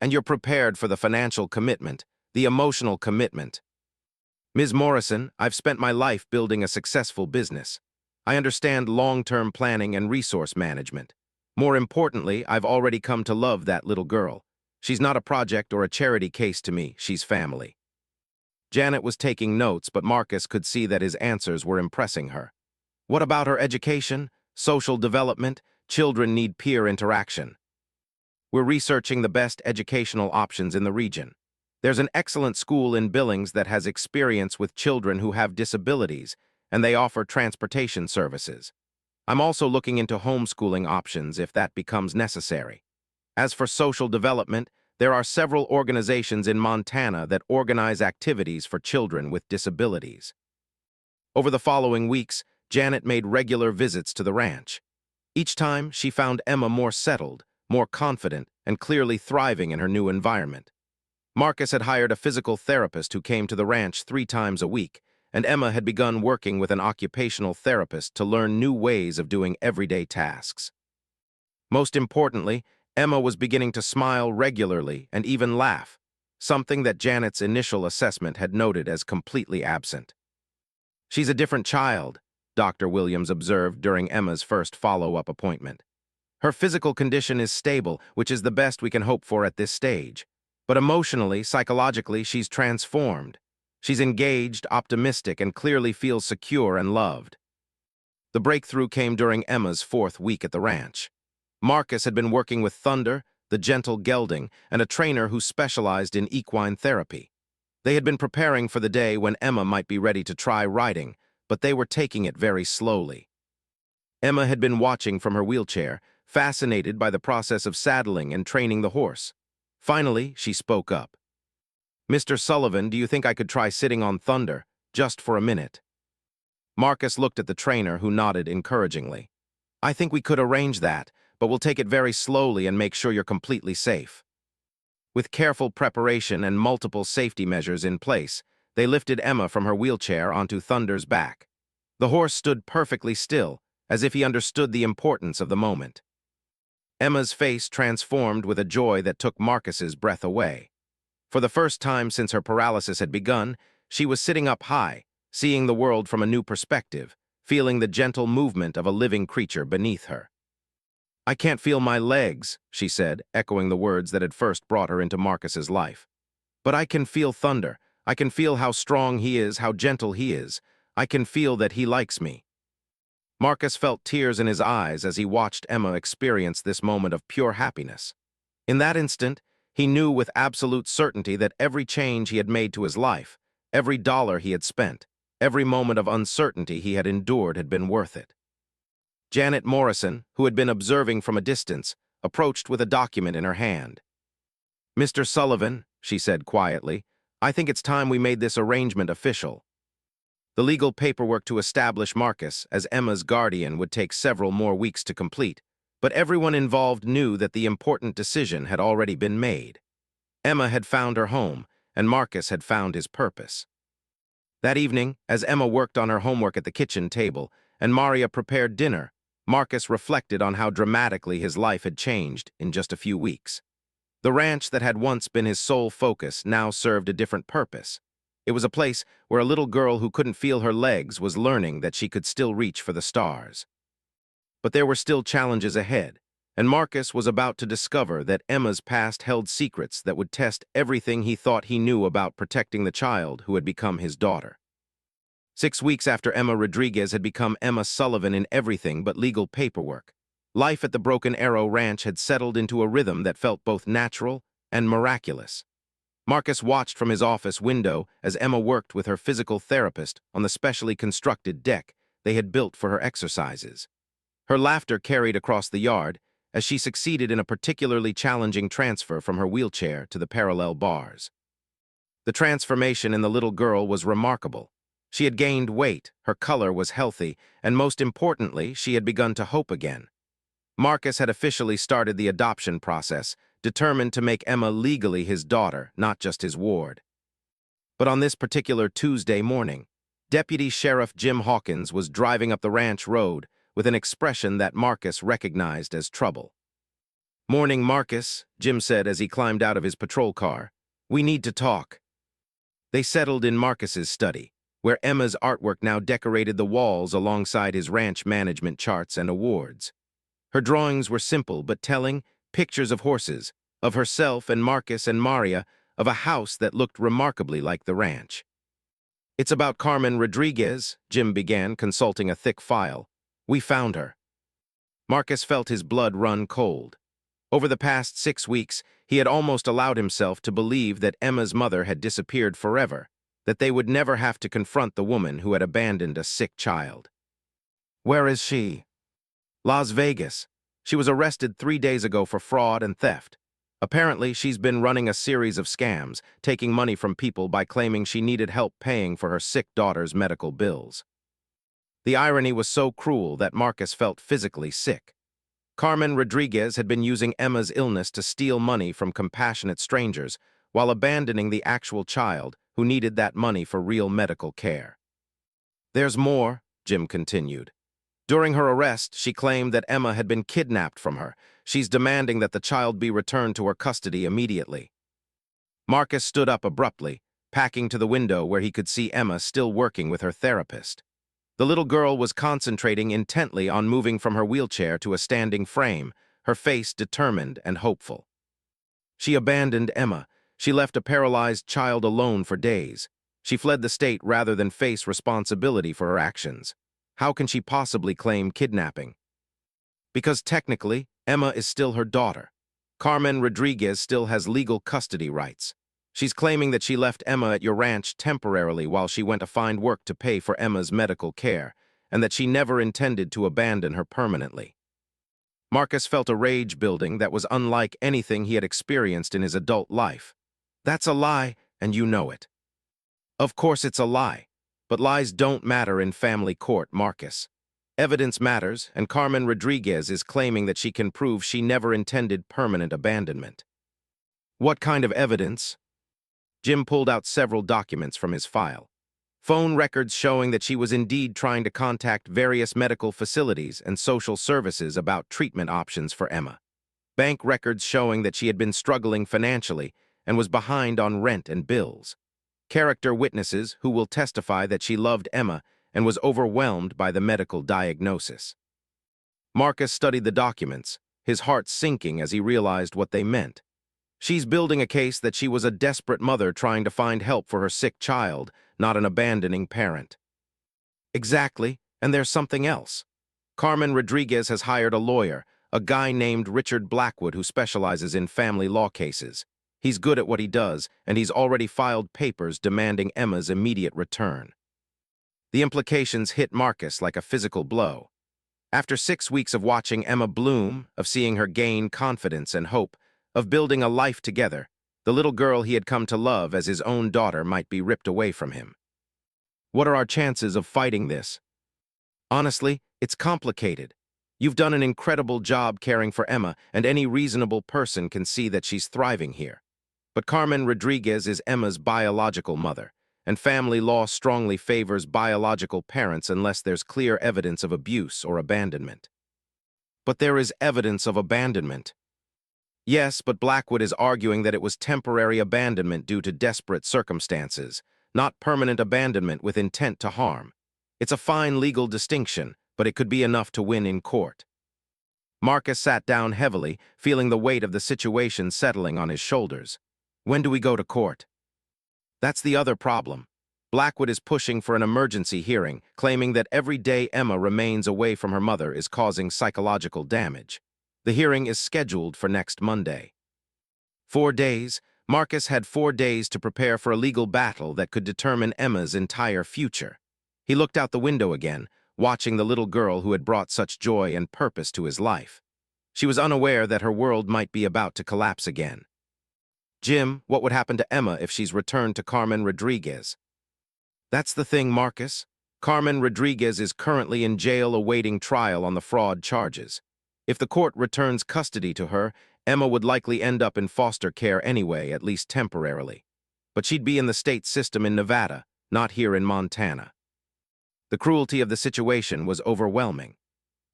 "And you're prepared for the financial commitment, the emotional commitment." "Ms. Morrison, I've spent my life building a successful business. I understand long-term planning and resource management. More importantly, I've already come to love that little girl. She's not a project or a charity case to me, she's family." Janet was taking notes, but Marcus could see that his answers were impressing her. "What about her education, social development? Children need peer interaction." "We're researching the best educational options in the region. There's an excellent school in Billings that has experience with children who have disabilities, and they offer transportation services. I'm also looking into homeschooling options if that becomes necessary. As for social development, There are several organizations in Montana that organize activities for children with disabilities. Over the following weeks, Janet made regular visits to the ranch. Each time, she found Emma more settled, more confident, and clearly thriving in her new environment. Marcus had hired a physical therapist who came to the ranch 3 times a week, and Emma had begun working with an occupational therapist to learn new ways of doing everyday tasks. Most importantly, Emma was beginning to smile regularly and even laugh, something that Janet's initial assessment had noted as completely absent. "She's a different child," Dr. Williams observed during Emma's first follow-up appointment. "Her physical condition is stable, which is the best we can hope for at this stage. But emotionally, psychologically, she's transformed. She's engaged, optimistic, and clearly feels secure and loved." The breakthrough came during Emma's 4th week at the ranch. Marcus had been working with Thunder, the gentle gelding, and a trainer who specialized in equine therapy. They had been preparing for the day when Emma might be ready to try riding, but they were taking it very slowly. Emma had been watching from her wheelchair, fascinated by the process of saddling and training the horse. Finally, she spoke up. "Mr. Sullivan, do you think I could try sitting on Thunder, just for a minute?" Marcus looked at the trainer, who nodded encouragingly. "I think we could arrange that, but we'll take it very slowly and make sure you're completely safe." With careful preparation and multiple safety measures in place, they lifted Emma from her wheelchair onto Thunder's back. The horse stood perfectly still, as if he understood the importance of the moment. Emma's face transformed with a joy that took Marcus's breath away. For the first time since her paralysis had begun, she was sitting up high, seeing the world from a new perspective, feeling the gentle movement of a living creature beneath her. "I can't feel my legs," she said, echoing the words that had first brought her into Marcus's life. "But I can feel Thunder. I can feel how strong he is, how gentle he is. I can feel that he likes me." Marcus felt tears in his eyes as he watched Emma experience this moment of pure happiness. In that instant, he knew with absolute certainty that every change he had made to his life, every dollar he had spent, every moment of uncertainty he had endured had been worth it. Janet Morrison, who had been observing from a distance, approached with a document in her hand. "Mr. Sullivan," she said quietly, "I think it's time we made this arrangement official." The legal paperwork to establish Marcus as Emma's guardian would take several more weeks to complete, but everyone involved knew that the important decision had already been made. Emma had found her home, and Marcus had found his purpose. That evening, as Emma worked on her homework at the kitchen table and Maria prepared dinner, Marcus reflected on how dramatically his life had changed in just a few weeks. The ranch that had once been his sole focus now served a different purpose. It was a place where a little girl who couldn't feel her legs was learning that she could still reach for the stars. But there were still challenges ahead, and Marcus was about to discover that Emma's past held secrets that would test everything he thought he knew about protecting the child who had become his daughter. 6 weeks after Emma Rodriguez had become Emma Sullivan in everything but legal paperwork, life at the Broken Arrow Ranch had settled into a rhythm that felt both natural and miraculous. Marcus watched from his office window as Emma worked with her physical therapist on the specially constructed deck they had built for her exercises. Her laughter carried across the yard as she succeeded in a particularly challenging transfer from her wheelchair to the parallel bars. The transformation in the little girl was remarkable. She had gained weight, her color was healthy, and most importantly, she had begun to hope again. Marcus had officially started the adoption process, determined to make Emma legally his daughter, not just his ward. But on this particular Tuesday morning, Deputy Sheriff Jim Hawkins was driving up the ranch road with an expression that Marcus recognized as trouble. "Morning, Marcus," Jim said as he climbed out of his patrol car. "We need to talk." They settled in Marcus's study, where Emma's artwork now decorated the walls alongside his ranch management charts and awards. Her drawings were simple but telling, pictures of horses, of herself and Marcus and Maria, of a house that looked remarkably like the ranch. "It's about Carmen Rodriguez," Jim began, consulting a thick file. "We found her." Marcus felt his blood run cold. Over the past 6 weeks, he had almost allowed himself to believe that Emma's mother had disappeared forever, that they would never have to confront the woman who had abandoned a sick child. "Where is she?" "Las Vegas. She was arrested 3 days ago for fraud and theft. Apparently, she's been running a series of scams, taking money from people by claiming she needed help paying for her sick daughter's medical bills. The irony was so cruel that Marcus felt physically sick. Carmen Rodriguez had been using Emma's illness to steal money from compassionate strangers while abandoning the actual child who needed that money for real medical care. There's more, Jim continued. During her arrest, she claimed that Emma had been kidnapped from her. She's demanding that the child be returned to her custody immediately. Marcus stood up abruptly, packing to the window where he could see Emma still working with her therapist. The little girl was concentrating intently on moving from her wheelchair to a standing frame, her face determined and hopeful. She abandoned Emma. She left a paralyzed child alone for days. She fled the state rather than face responsibility for her actions. How can she possibly claim kidnapping? Because technically, Emma is still her daughter. Carmen Rodriguez still has legal custody rights. She's claiming that she left Emma at your ranch temporarily while she went to find work to pay for Emma's medical care, and that she never intended to abandon her permanently. Marcus felt a rage building that was unlike anything he had experienced in his adult life. That's a lie, and you know it. Of course it's a lie, but lies don't matter in family court, Marcus. Evidence matters, and Carmen Rodriguez is claiming that she can prove she never intended permanent abandonment. What kind of evidence? Jim pulled out several documents from his file. Phone records showing that she was indeed trying to contact various medical facilities and social services about treatment options for Emma. Bank records showing that she had been struggling financially and was behind on rent and bills. Character witnesses who will testify that she loved Emma and was overwhelmed by the medical diagnosis. Marcus studied the documents, his heart sinking as he realized what they meant. She's building a case that she was a desperate mother trying to find help for her sick child, not an abandoning parent. Exactly, and there's something else. Carmen Rodriguez has hired a lawyer, a guy named Richard Blackwood who specializes in family law cases. He's good at what he does, and he's already filed papers demanding Emma's immediate return. The implications hit Marcus like a physical blow. After 6 weeks of watching Emma bloom, of seeing her gain confidence and hope, of building a life together, the little girl he had come to love as his own daughter might be ripped away from him. What are our chances of fighting this? Honestly, it's complicated. You've done an incredible job caring for Emma, and any reasonable person can see that she's thriving here. But Carmen Rodriguez is Emma's biological mother, and family law strongly favors biological parents unless there's clear evidence of abuse or abandonment. But there is evidence of abandonment. Yes, but Blackwood is arguing that it was temporary abandonment due to desperate circumstances, not permanent abandonment with intent to harm. It's a fine legal distinction, but it could be enough to win in court. Marcus sat down heavily, feeling the weight of the situation settling on his shoulders. When do we go to court? That's the other problem. Blackwood is pushing for an emergency hearing, claiming that every day Emma remains away from her mother is causing psychological damage. The hearing is scheduled for next Monday. 4 days. Marcus had 4 days to prepare for a legal battle that could determine Emma's entire future. He looked out the window again, watching the little girl who had brought such joy and purpose to his life. She was unaware that her world might be about to collapse again. Jim, what would happen to Emma if she's returned to Carmen Rodriguez? That's the thing, Marcus. Carmen Rodriguez is currently in jail awaiting trial on the fraud charges. If the court returns custody to her, Emma would likely end up in foster care anyway, at least temporarily. But she'd be in the state system in Nevada, not here in Montana. The cruelty of the situation was overwhelming.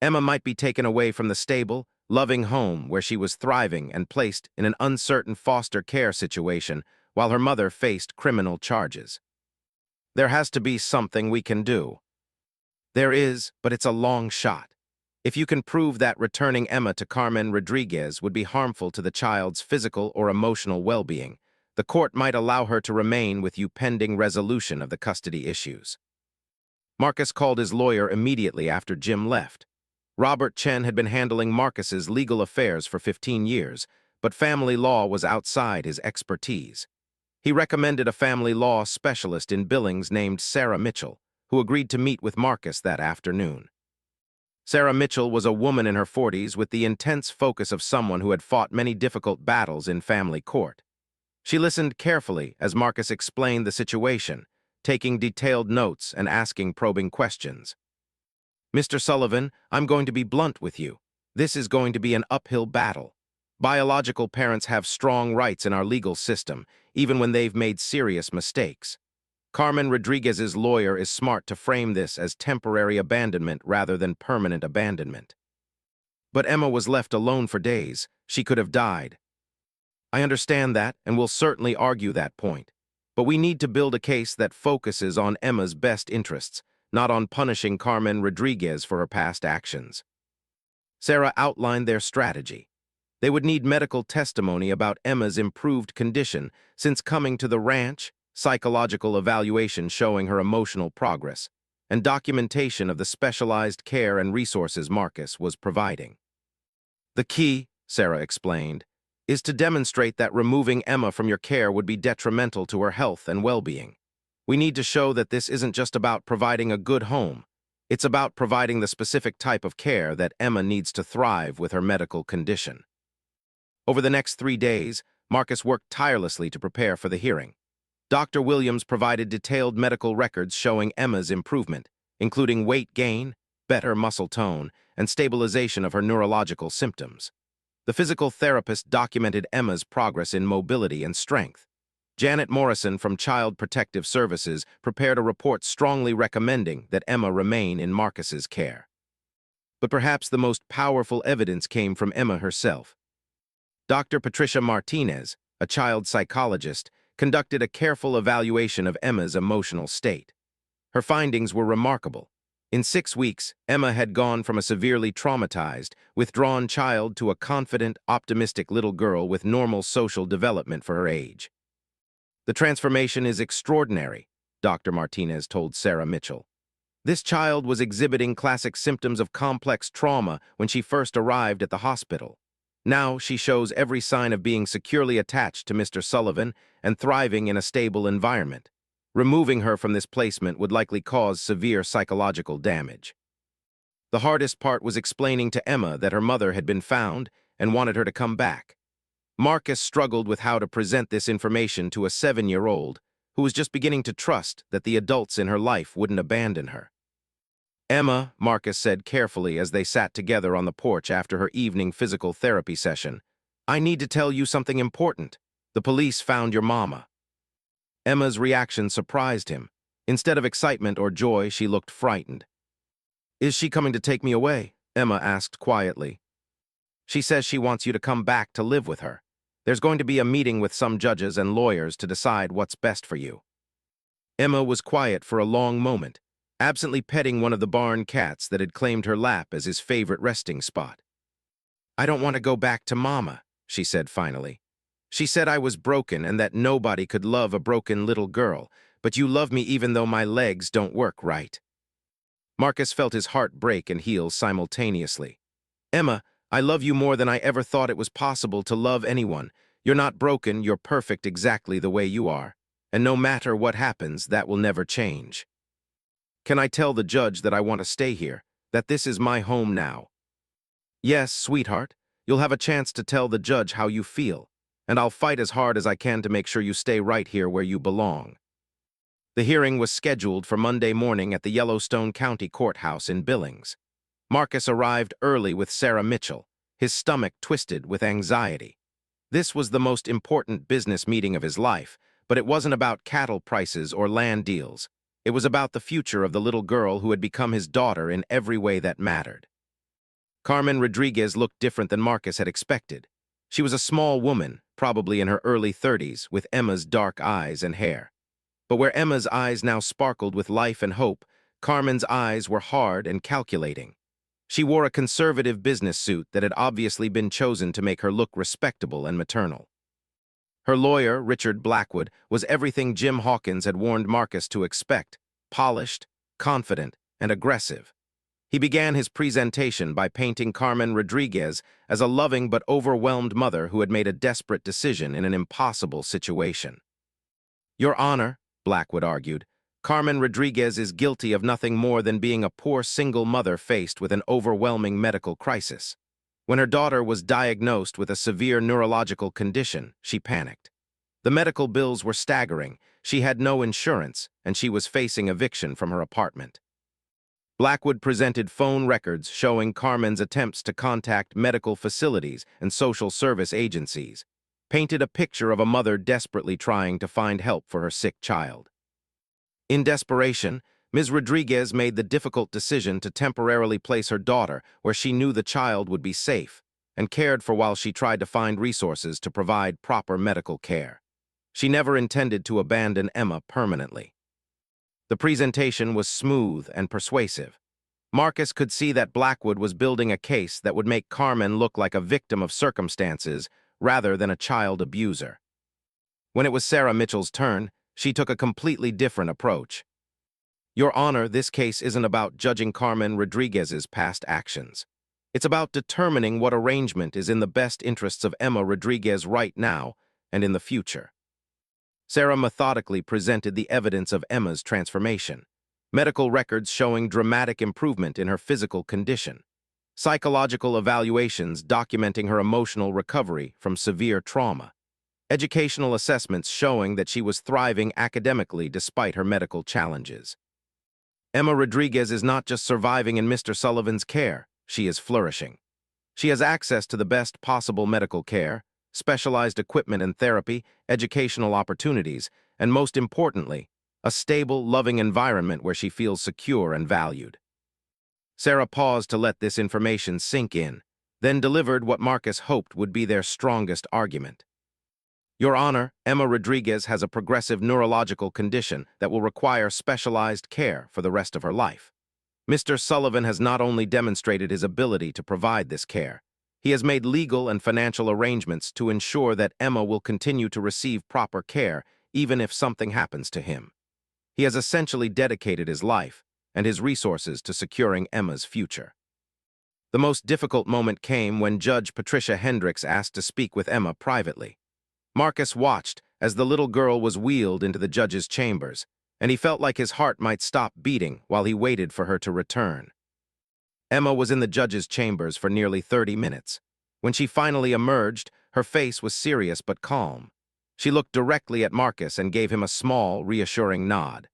Emma might be taken away from the stable, loving home where she was thriving and placed in an uncertain foster care situation while her mother faced criminal charges. There has to be something we can do. There is, but it's a long shot. If you can prove that returning Emma to Carmen Rodriguez would be harmful to the child's physical or emotional well-being, the court might allow her to remain with you pending resolution of the custody issues. Marcus called his lawyer immediately after Jim left. Robert Chen had been handling Marcus's legal affairs for 15 years, but family law was outside his expertise. He recommended a family law specialist in Billings named Sarah Mitchell, who agreed to meet with Marcus that afternoon. Sarah Mitchell was a woman in her 40s with the intense focus of someone who had fought many difficult battles in family court. She listened carefully as Marcus explained the situation, taking detailed notes and asking probing questions. "Mr. Sullivan, I'm going to be blunt with you. This is going to be an uphill battle. Biological parents have strong rights in our legal system, even when they've made serious mistakes. Carmen Rodriguez's lawyer is smart to frame this as temporary abandonment rather than permanent abandonment. But Emma was left alone for days. She could have died. I understand that and will certainly argue that point. But we need to build a case that focuses on Emma's best interests, not on punishing Carmen Rodriguez for her past actions." Sarah outlined their strategy. They would need medical testimony about Emma's improved condition since coming to the ranch, psychological evaluation showing her emotional progress, and documentation of the specialized care and resources Marcus was providing. "The key," Sarah explained, "is to demonstrate that removing Emma from your care would be detrimental to her health and well-being. We need to show that this isn't just about providing a good home. It's about providing the specific type of care that Emma needs to thrive with her medical condition." Over the next 3 days, Marcus worked tirelessly to prepare for the hearing. Dr. Williams provided detailed medical records showing Emma's improvement, including weight gain, better muscle tone, and stabilization of her neurological symptoms. The physical therapist documented Emma's progress in mobility and strength. Janet Morrison from Child Protective Services prepared a report strongly recommending that Emma remain in Marcus's care. But perhaps the most powerful evidence came from Emma herself. Dr. Patricia Martinez, a child psychologist, conducted a careful evaluation of Emma's emotional state. Her findings were remarkable. In 6 weeks, Emma had gone from a severely traumatized, withdrawn child to a confident, optimistic little girl with normal social development for her age. "The transformation is extraordinary," Dr. Martinez told Sarah Mitchell. "This child was exhibiting classic symptoms of complex trauma when she first arrived at the hospital. Now she shows every sign of being securely attached to Mr. Sullivan and thriving in a stable environment. Removing her from this placement would likely cause severe psychological damage." The hardest part was explaining to Emma that her mother had been found and wanted her to come back. Marcus struggled with how to present this information to a 7-year-old who was just beginning to trust that the adults in her life wouldn't abandon her. "Emma," Marcus said carefully as they sat together on the porch after her evening physical therapy session, "I need to tell you something important. The police found your mama." Emma's reaction surprised him. Instead of excitement or joy, she looked frightened. "Is she coming to take me away?" Emma asked quietly. "She says she wants you to come back to live with her. There's going to be a meeting with some judges and lawyers to decide what's best for you." Emma was quiet for a long moment, absently petting one of the barn cats that had claimed her lap as his favorite resting spot. "I don't want to go back to Mama," she said finally. "She said I was broken and that nobody could love a broken little girl, but you love me even though my legs don't work right." Marcus felt his heart break and heal simultaneously. "Emma, I love you more than I ever thought it was possible to love anyone. You're not broken, you're perfect exactly the way you are. And no matter what happens, that will never change. Can I tell the judge that I want to stay here, that this is my home now?" "Yes, sweetheart. You'll have a chance to tell the judge how you feel, and I'll fight as hard as I can to make sure you stay right here where you belong." The hearing was scheduled for Monday morning at the Yellowstone County Courthouse in Billings. Marcus arrived early with Sarah Mitchell, his stomach twisted with anxiety. This was the most important business meeting of his life, but it wasn't about cattle prices or land deals. It was about the future of the little girl who had become his daughter in every way that mattered. Carmen Rodriguez looked different than Marcus had expected. She was a small woman, probably in her early 30s, with Emma's dark eyes and hair. But where Emma's eyes now sparkled with life and hope, Carmen's eyes were hard and calculating. She wore a conservative business suit that had obviously been chosen to make her look respectable and maternal. Her lawyer, Richard Blackwood, was everything Jim Hawkins had warned Marcus to expect: polished, confident, and aggressive. He began his presentation by painting Carmen Rodriguez as a loving but overwhelmed mother who had made a desperate decision in an impossible situation. "Your Honor," Blackwood argued, Carmen Rodriguez is guilty of nothing more than being a poor single mother faced with an overwhelming medical crisis. When her daughter was diagnosed with a severe neurological condition, she panicked. The medical bills were staggering, she had no insurance, and she was facing eviction from her apartment. Blackwood presented phone records showing Carmen's attempts to contact medical facilities and social service agencies, painted a picture of a mother desperately trying to find help for her sick child. In desperation, Ms. Rodriguez made the difficult decision to temporarily place her daughter where she knew the child would be safe and cared for while she tried to find resources to provide proper medical care. She never intended to abandon Emma permanently. The presentation was smooth and persuasive. Marcus could see that Blackwood was building a case that would make Carmen look like a victim of circumstances rather than a child abuser. When it was Sarah Mitchell's turn, she took a completely different approach. Your Honor, this case isn't about judging Carmen Rodriguez's past actions. It's about determining what arrangement is in the best interests of Emma Rodriguez right now and in the future. Sarah methodically presented the evidence of Emma's transformation. Medical records showing dramatic improvement in her physical condition. Psychological evaluations documenting her emotional recovery from severe trauma. Educational assessments showing that she was thriving academically despite her medical challenges. Emma Rodriguez is not just surviving in Mr. Sullivan's care, she is flourishing. She has access to the best possible medical care, specialized equipment and therapy, educational opportunities, and most importantly, a stable, loving environment where she feels secure and valued. Sarah paused to let this information sink in, then delivered what Marcus hoped would be their strongest argument. Your Honor, Emma Rodriguez has a progressive neurological condition that will require specialized care for the rest of her life. Mr. Sullivan has not only demonstrated his ability to provide this care, he has made legal and financial arrangements to ensure that Emma will continue to receive proper care even if something happens to him. He has essentially dedicated his life and his resources to securing Emma's future. The most difficult moment came when Judge Patricia Hendricks asked to speak with Emma privately. Marcus watched as the little girl was wheeled into the judge's chambers, and he felt like his heart might stop beating while he waited for her to return. Emma was in the judge's chambers for nearly 30 minutes. When she finally emerged, her face was serious but calm. She looked directly at Marcus and gave him a small, reassuring nod.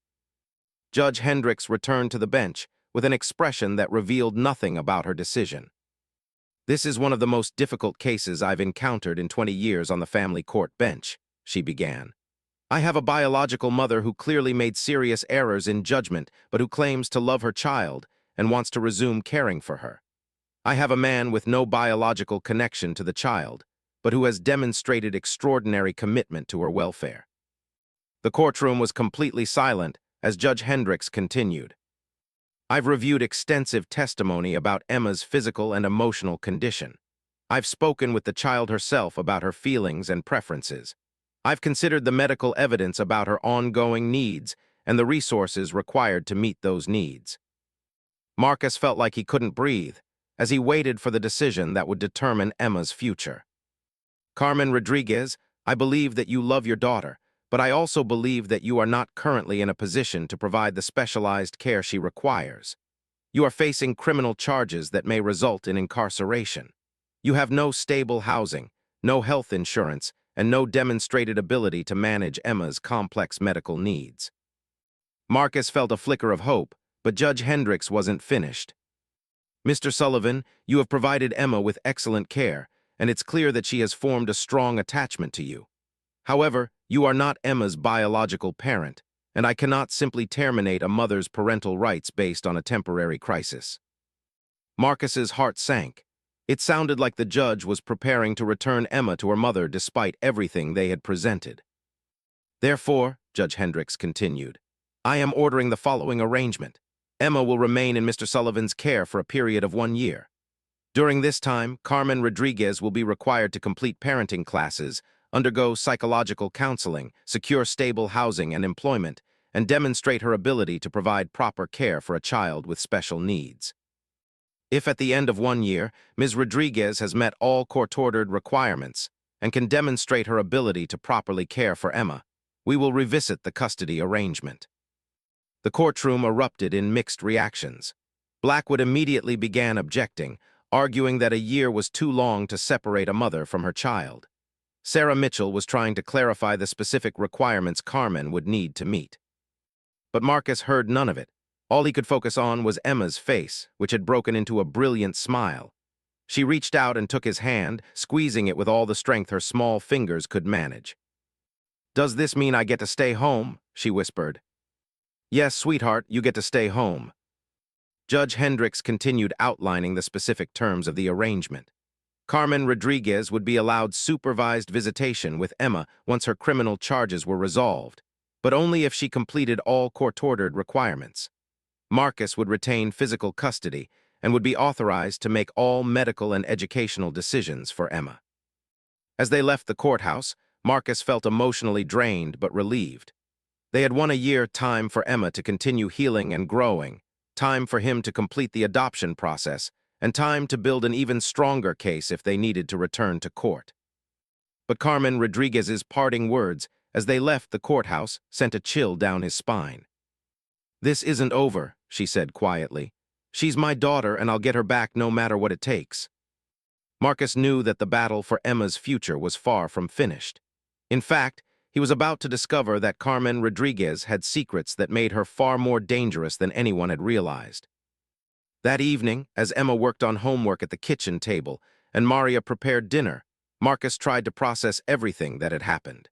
Judge Hendricks returned to the bench with an expression that revealed nothing about her decision. This is one of the most difficult cases I've encountered in 20 years on the family court bench, she began. I have a biological mother who clearly made serious errors in judgment, but who claims to love her child and wants to resume caring for her. I have a man with no biological connection to the child, but who has demonstrated extraordinary commitment to her welfare. The courtroom was completely silent as Judge Hendricks continued. I've reviewed extensive testimony about Emma's physical and emotional condition. I've spoken with the child herself about her feelings and preferences. I've considered the medical evidence about her ongoing needs and the resources required to meet those needs. Marcus felt like he couldn't breathe as he waited for the decision that would determine Emma's future. Carmen Rodriguez, I believe that you love your daughter, but I also believe that you are not currently in a position to provide the specialized care she requires. You are facing criminal charges that may result in incarceration. You have no stable housing, no health insurance, and no demonstrated ability to manage Emma's complex medical needs. Marcus felt a flicker of hope, but Judge Hendricks wasn't finished. Mr. Sullivan, you have provided Emma with excellent care, and it's clear that she has formed a strong attachment to you. However, you are not Emma's biological parent, and I cannot simply terminate a mother's parental rights based on a temporary crisis. Marcus's heart sank. It sounded like the judge was preparing to return Emma to her mother despite everything they had presented. Therefore, Judge Hendricks continued, I am ordering the following arrangement. Emma will remain in Mr. Sullivan's care for a period of 1 year. During this time, Carmen Rodriguez will be required to complete parenting classes, undergo psychological counseling, secure stable housing and employment, and demonstrate her ability to provide proper care for a child with special needs. If at the end of 1 year, Ms. Rodriguez has met all court-ordered requirements and can demonstrate her ability to properly care for Emma, we will revisit the custody arrangement. The courtroom erupted in mixed reactions. Blackwood immediately began objecting, arguing that a year was too long to separate a mother from her child. Sarah Mitchell was trying to clarify the specific requirements Carmen would need to meet. But Marcus heard none of it. All he could focus on was Emma's face, which had broken into a brilliant smile. She reached out and took his hand, squeezing it with all the strength her small fingers could manage. "Does this mean I get to stay home?" she whispered. "Yes, sweetheart, you get to stay home." Judge Hendricks continued outlining the specific terms of the arrangement. Carmen Rodriguez would be allowed supervised visitation with Emma once her criminal charges were resolved, but only if she completed all court-ordered requirements. Marcus would retain physical custody and would be authorized to make all medical and educational decisions for Emma. As they left the courthouse, Marcus felt emotionally drained but relieved. They had won a year time for Emma to continue healing and growing, time for him to complete the adoption process, and time to build an even stronger case if they needed to return to court. But Carmen Rodriguez's parting words as they left the courthouse sent a chill down his spine. "This isn't over," she said quietly. "She's my daughter, and I'll get her back no matter what it takes." Marcus knew that the battle for Emma's future was far from finished. In fact, he was about to discover that Carmen Rodriguez had secrets that made her far more dangerous than anyone had realized. That evening, as Emma worked on homework at the kitchen table and Maria prepared dinner, Marcus tried to process everything that had happened.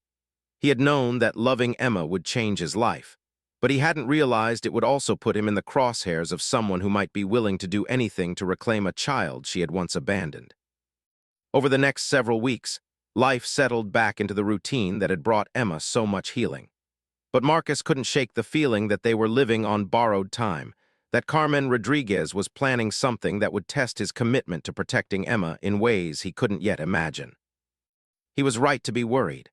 He had known that loving Emma would change his life, but he hadn't realized it would also put him in the crosshairs of someone who might be willing to do anything to reclaim a child she had once abandoned. Over the next several weeks, life settled back into the routine that had brought Emma so much healing. But Marcus couldn't shake the feeling that they were living on borrowed time, that Carmen Rodriguez was planning something that would test his commitment to protecting Emma in ways he couldn't yet imagine. He was right to be worried.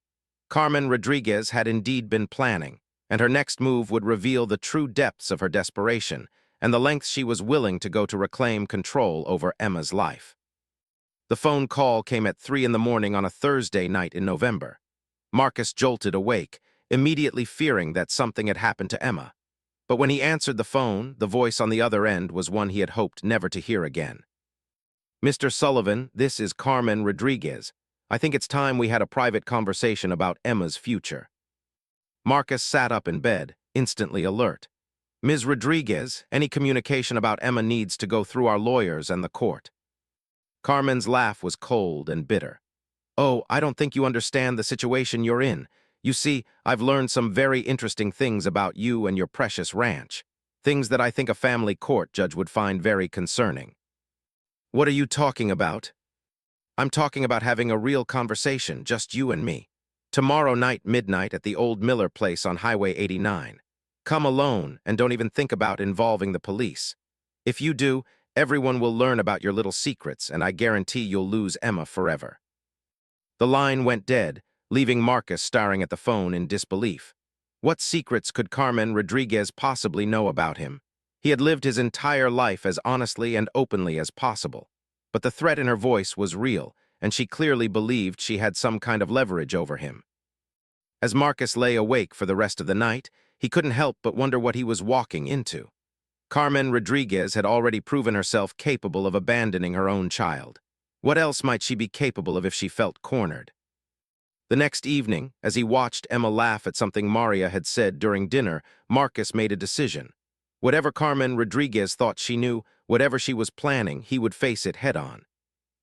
Carmen Rodriguez had indeed been planning, and her next move would reveal the true depths of her desperation and the lengths she was willing to go to reclaim control over Emma's life. The phone call came at 3 in the morning on a Thursday night in November. Marcus jolted awake, immediately fearing that something had happened to Emma. But when he answered the phone, the voice on the other end was one he had hoped never to hear again. "Mr. Sullivan, this is Carmen Rodriguez. I think it's time we had a private conversation about Emma's future." Marcus sat up in bed, instantly alert. "Ms. Rodriguez, any communication about Emma needs to go through our lawyers and the court." Carmen's laugh was cold and bitter. "Oh, I don't think you understand the situation you're in. You see, I've learned some very interesting things about you and your precious ranch. Things that I think a family court judge would find very concerning." "What are you talking about?" "I'm talking about having a real conversation, just you and me. Tomorrow night, midnight, at the old Miller place on Highway 89. Come alone and don't even think about involving the police. If you do, everyone will learn about your little secrets, and I guarantee you'll lose Emma forever." The line went dead, leaving Marcus staring at the phone in disbelief. What secrets could Carmen Rodriguez possibly know about him? He had lived his entire life as honestly and openly as possible. But the threat in her voice was real, and she clearly believed she had some kind of leverage over him. As Marcus lay awake for the rest of the night, he couldn't help but wonder what he was walking into. Carmen Rodriguez had already proven herself capable of abandoning her own child. What else might she be capable of if she felt cornered? The next evening, as he watched Emma laugh at something Maria had said during dinner, Marcus made a decision. Whatever Carmen Rodriguez thought she knew, whatever she was planning, he would face it head-on.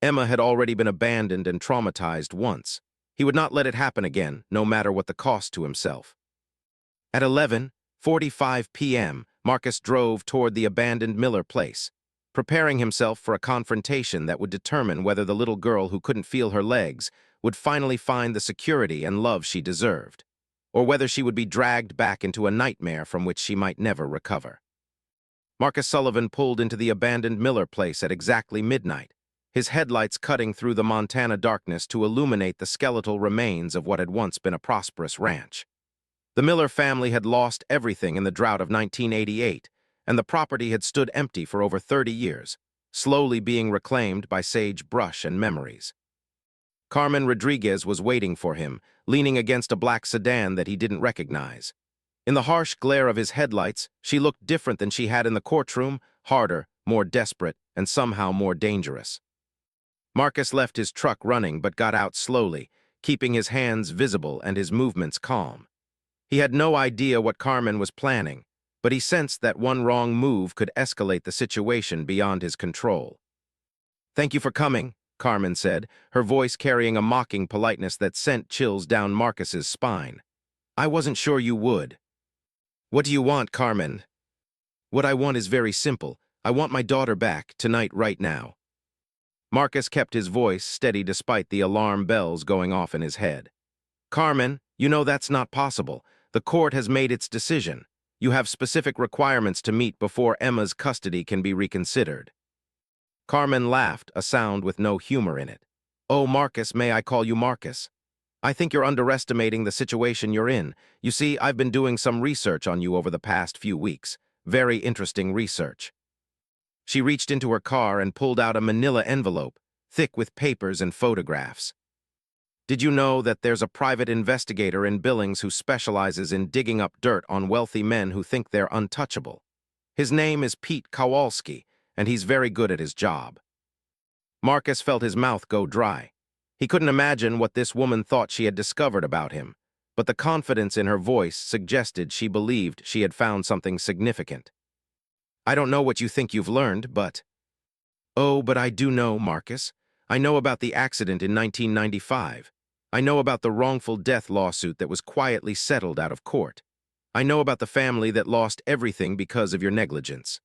Emma had already been abandoned and traumatized once. He would not let it happen again, no matter what the cost to himself. At 11:45 p.m., Marcus drove toward the abandoned Miller place, preparing himself for a confrontation that would determine whether the little girl who couldn't feel her legs would finally find the security and love she deserved, or whether she would be dragged back into a nightmare from which she might never recover. Marcus Sullivan pulled into the abandoned Miller place at exactly midnight, his headlights cutting through the Montana darkness to illuminate the skeletal remains of what had once been a prosperous ranch. The Miller family had lost everything in the drought of 1988, and the property had stood empty for over 30 years, slowly being reclaimed by sagebrush and memories. Carmen Rodriguez was waiting for him, leaning against a black sedan that he didn't recognize. In the harsh glare of his headlights, she looked different than she had in the courtroom, harder, more desperate, and somehow more dangerous. Marcus left his truck running but got out slowly, keeping his hands visible and his movements calm. He had no idea what Carmen was planning, but he sensed that one wrong move could escalate the situation beyond his control. "Thank you for coming," Carmen said, her voice carrying a mocking politeness that sent chills down Marcus's spine. "I wasn't sure you would." "What do you want, Carmen?" "What I want is very simple. I want my daughter back, tonight, right now." Marcus kept his voice steady despite the alarm bells going off in his head. "Carmen, you know that's not possible. The court has made its decision. You have specific requirements to meet before Emma's custody can be reconsidered." Carmen laughed, a sound with no humor in it. "Oh, Marcus, may I call you Marcus? I think you're underestimating the situation you're in. You see, I've been doing some research on you over the past few weeks. Very interesting research." She reached into her car and pulled out a manila envelope, thick with papers and photographs. "Did you know that there's a private investigator in Billings who specializes in digging up dirt on wealthy men who think they're untouchable? His name is Pete Kowalski, and he's very good at his job." Marcus felt his mouth go dry. He couldn't imagine what this woman thought she had discovered about him, but the confidence in her voice suggested she believed she had found something significant. "I don't know what you think you've learned, but—" "Oh, but I do know, Marcus. I know about the accident in 1995. I know about the wrongful death lawsuit that was quietly settled out of court. I know about the family that lost everything because of your negligence."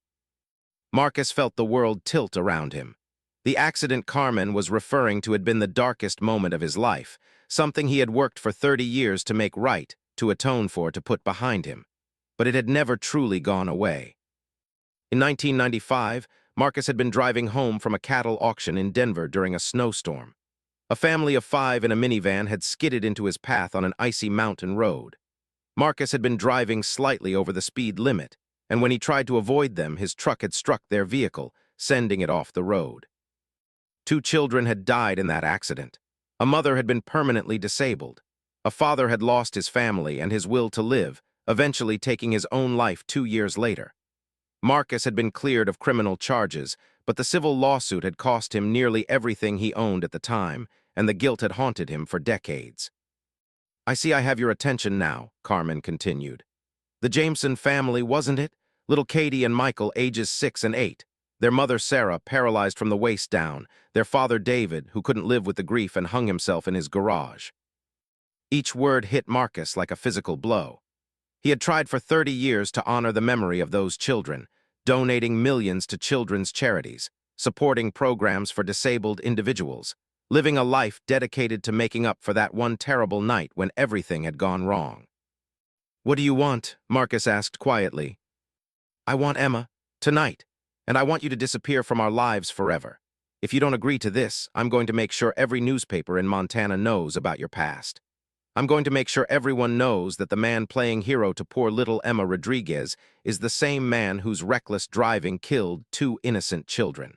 Marcus felt the world tilt around him. The accident Carmen was referring to had been the darkest moment of his life, something he had worked for 30 years to make right, to atone for, to put behind him. But it had never truly gone away. In 1995, Marcus had been driving home from a cattle auction in Denver during a snowstorm. A family of 5 in a minivan had skidded into his path on an icy mountain road. Marcus had been driving slightly over the speed limit, and when he tried to avoid them, his truck had struck their vehicle, sending it off the road. 2 children had died in that accident. A mother had been permanently disabled. A father had lost his family and his will to live, eventually taking his own life 2 years later. Marcus had been cleared of criminal charges, but the civil lawsuit had cost him nearly everything he owned at the time, and the guilt had haunted him for decades. "I see I have your attention now," Carmen continued. "The Jameson family, wasn't it? Little Katie and Michael, ages 6 and 8. Their mother, Sarah, paralyzed from the waist down. Their father, David, who couldn't live with the grief and hung himself in his garage." Each word hit Marcus like a physical blow. He had tried for 30 years to honor the memory of those children, donating millions to children's charities, supporting programs for disabled individuals, living a life dedicated to making up for that one terrible night when everything had gone wrong. "What do you want?" Marcus asked quietly. "I want Emma, tonight, and I want you to disappear from our lives forever. If you don't agree to this, I'm going to make sure every newspaper in Montana knows about your past. I'm going to make sure everyone knows that the man playing hero to poor little Emma Rodriguez is the same man whose reckless driving killed 2 innocent children."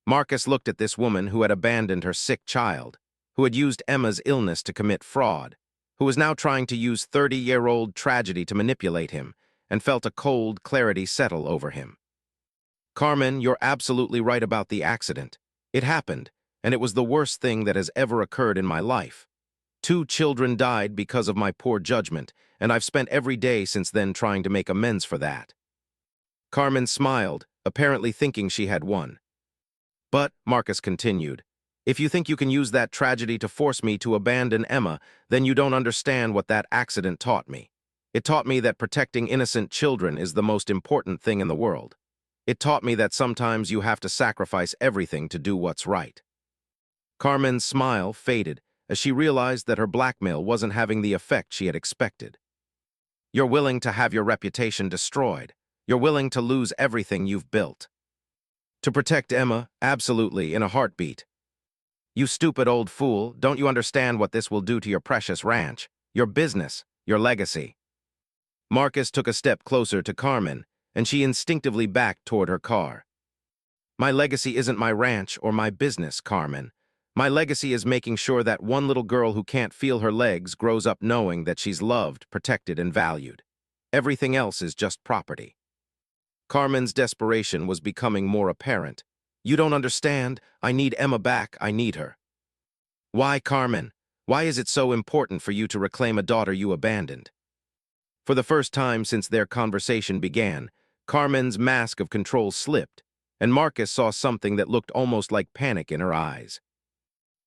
Marcus looked at this woman who had abandoned her sick child, who had used Emma's illness to commit fraud, who was now trying to use 30-year-old tragedy to manipulate him, and felt a cold clarity settle over him. "Carmen, you're absolutely right about the accident. It happened, and it was the worst thing that has ever occurred in my life. 2 children died because of my poor judgment, and I've spent every day since then trying to make amends for that." Carmen smiled, apparently thinking she had won. "But," Marcus continued, "if you think you can use that tragedy to force me to abandon Emma, then you don't understand what that accident taught me. It taught me that protecting innocent children is the most important thing in the world. It taught me that sometimes you have to sacrifice everything to do what's right." Carmen's smile faded as she realized that her blackmail wasn't having the effect she had expected. "You're willing to have your reputation destroyed. You're willing to lose everything you've built. To protect Emma, absolutely, in a heartbeat. You stupid old fool, don't you understand what this will do to your precious ranch, your business, your legacy?" Marcus took a step closer to Carmen, and she instinctively backed toward her car. "My legacy isn't my ranch or my business, Carmen. My legacy is making sure that one little girl who can't feel her legs grows up knowing that she's loved, protected, and valued. Everything else is just property. Carmen's desperation was becoming more apparent. You don't understand. I need Emma back. I need her. Why, Carmen? Why is it so important for you to reclaim a daughter you abandoned? For the first time since their conversation began, Carmen's mask of control slipped, and Marcus saw something that looked almost like panic in her eyes.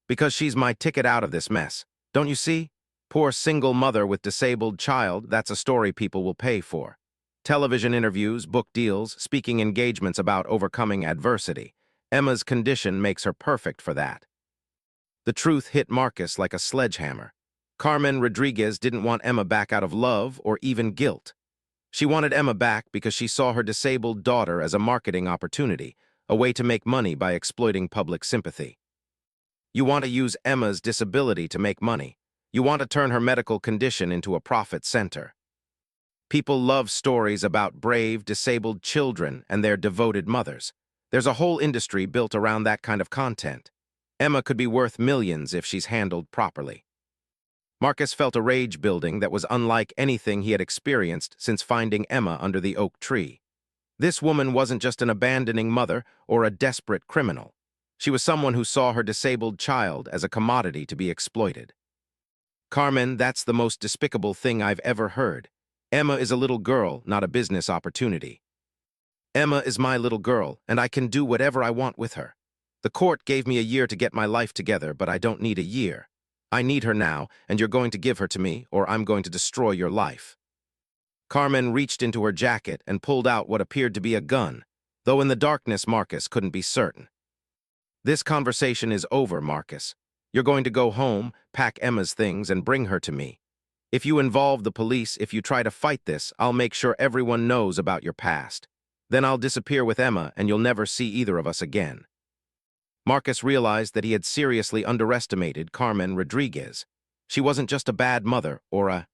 Because she's my ticket out of this mess. Don't you see? Poor single mother with disabled child, that's a story people will pay for. Television interviews, book deals, speaking engagements about overcoming adversity. Emma's condition makes her perfect for that. The truth hit Marcus like a sledgehammer. Carmen Rodriguez didn't want Emma back out of love or even guilt. She wanted Emma back because she saw her disabled daughter as a marketing opportunity, a way to make money by exploiting public sympathy. You want to use Emma's disability to make money. You want to turn her medical condition into a profit center. People love stories about brave, disabled children and their devoted mothers. There's a whole industry built around that kind of content. Emma could be worth millions if she's handled properly. Marcus felt a rage building that was unlike anything he had experienced since finding Emma under the oak tree. This woman wasn't just an abandoning mother or a desperate criminal. She was someone who saw her disabled child as a commodity to be exploited. Carmen, that's the most despicable thing I've ever heard. Emma is a little girl, not a business opportunity. Emma is my little girl, and I can do whatever I want with her. The court gave me a year to get my life together, but I don't need a year. I need her now, and you're going to give her to me, or I'm going to destroy your life. Carmen reached into her jacket and pulled out what appeared to be a gun, though in the darkness Marcus couldn't be certain. This conversation is over, Marcus. You're going to go home, pack Emma's things, and bring her to me. If you involve the police, if you try to fight this, I'll make sure everyone knows about your past. Then I'll disappear with Emma, and you'll never see either of us again. Marcus realized that he had seriously underestimated Carmen Rodriguez. She wasn't just a bad mother or a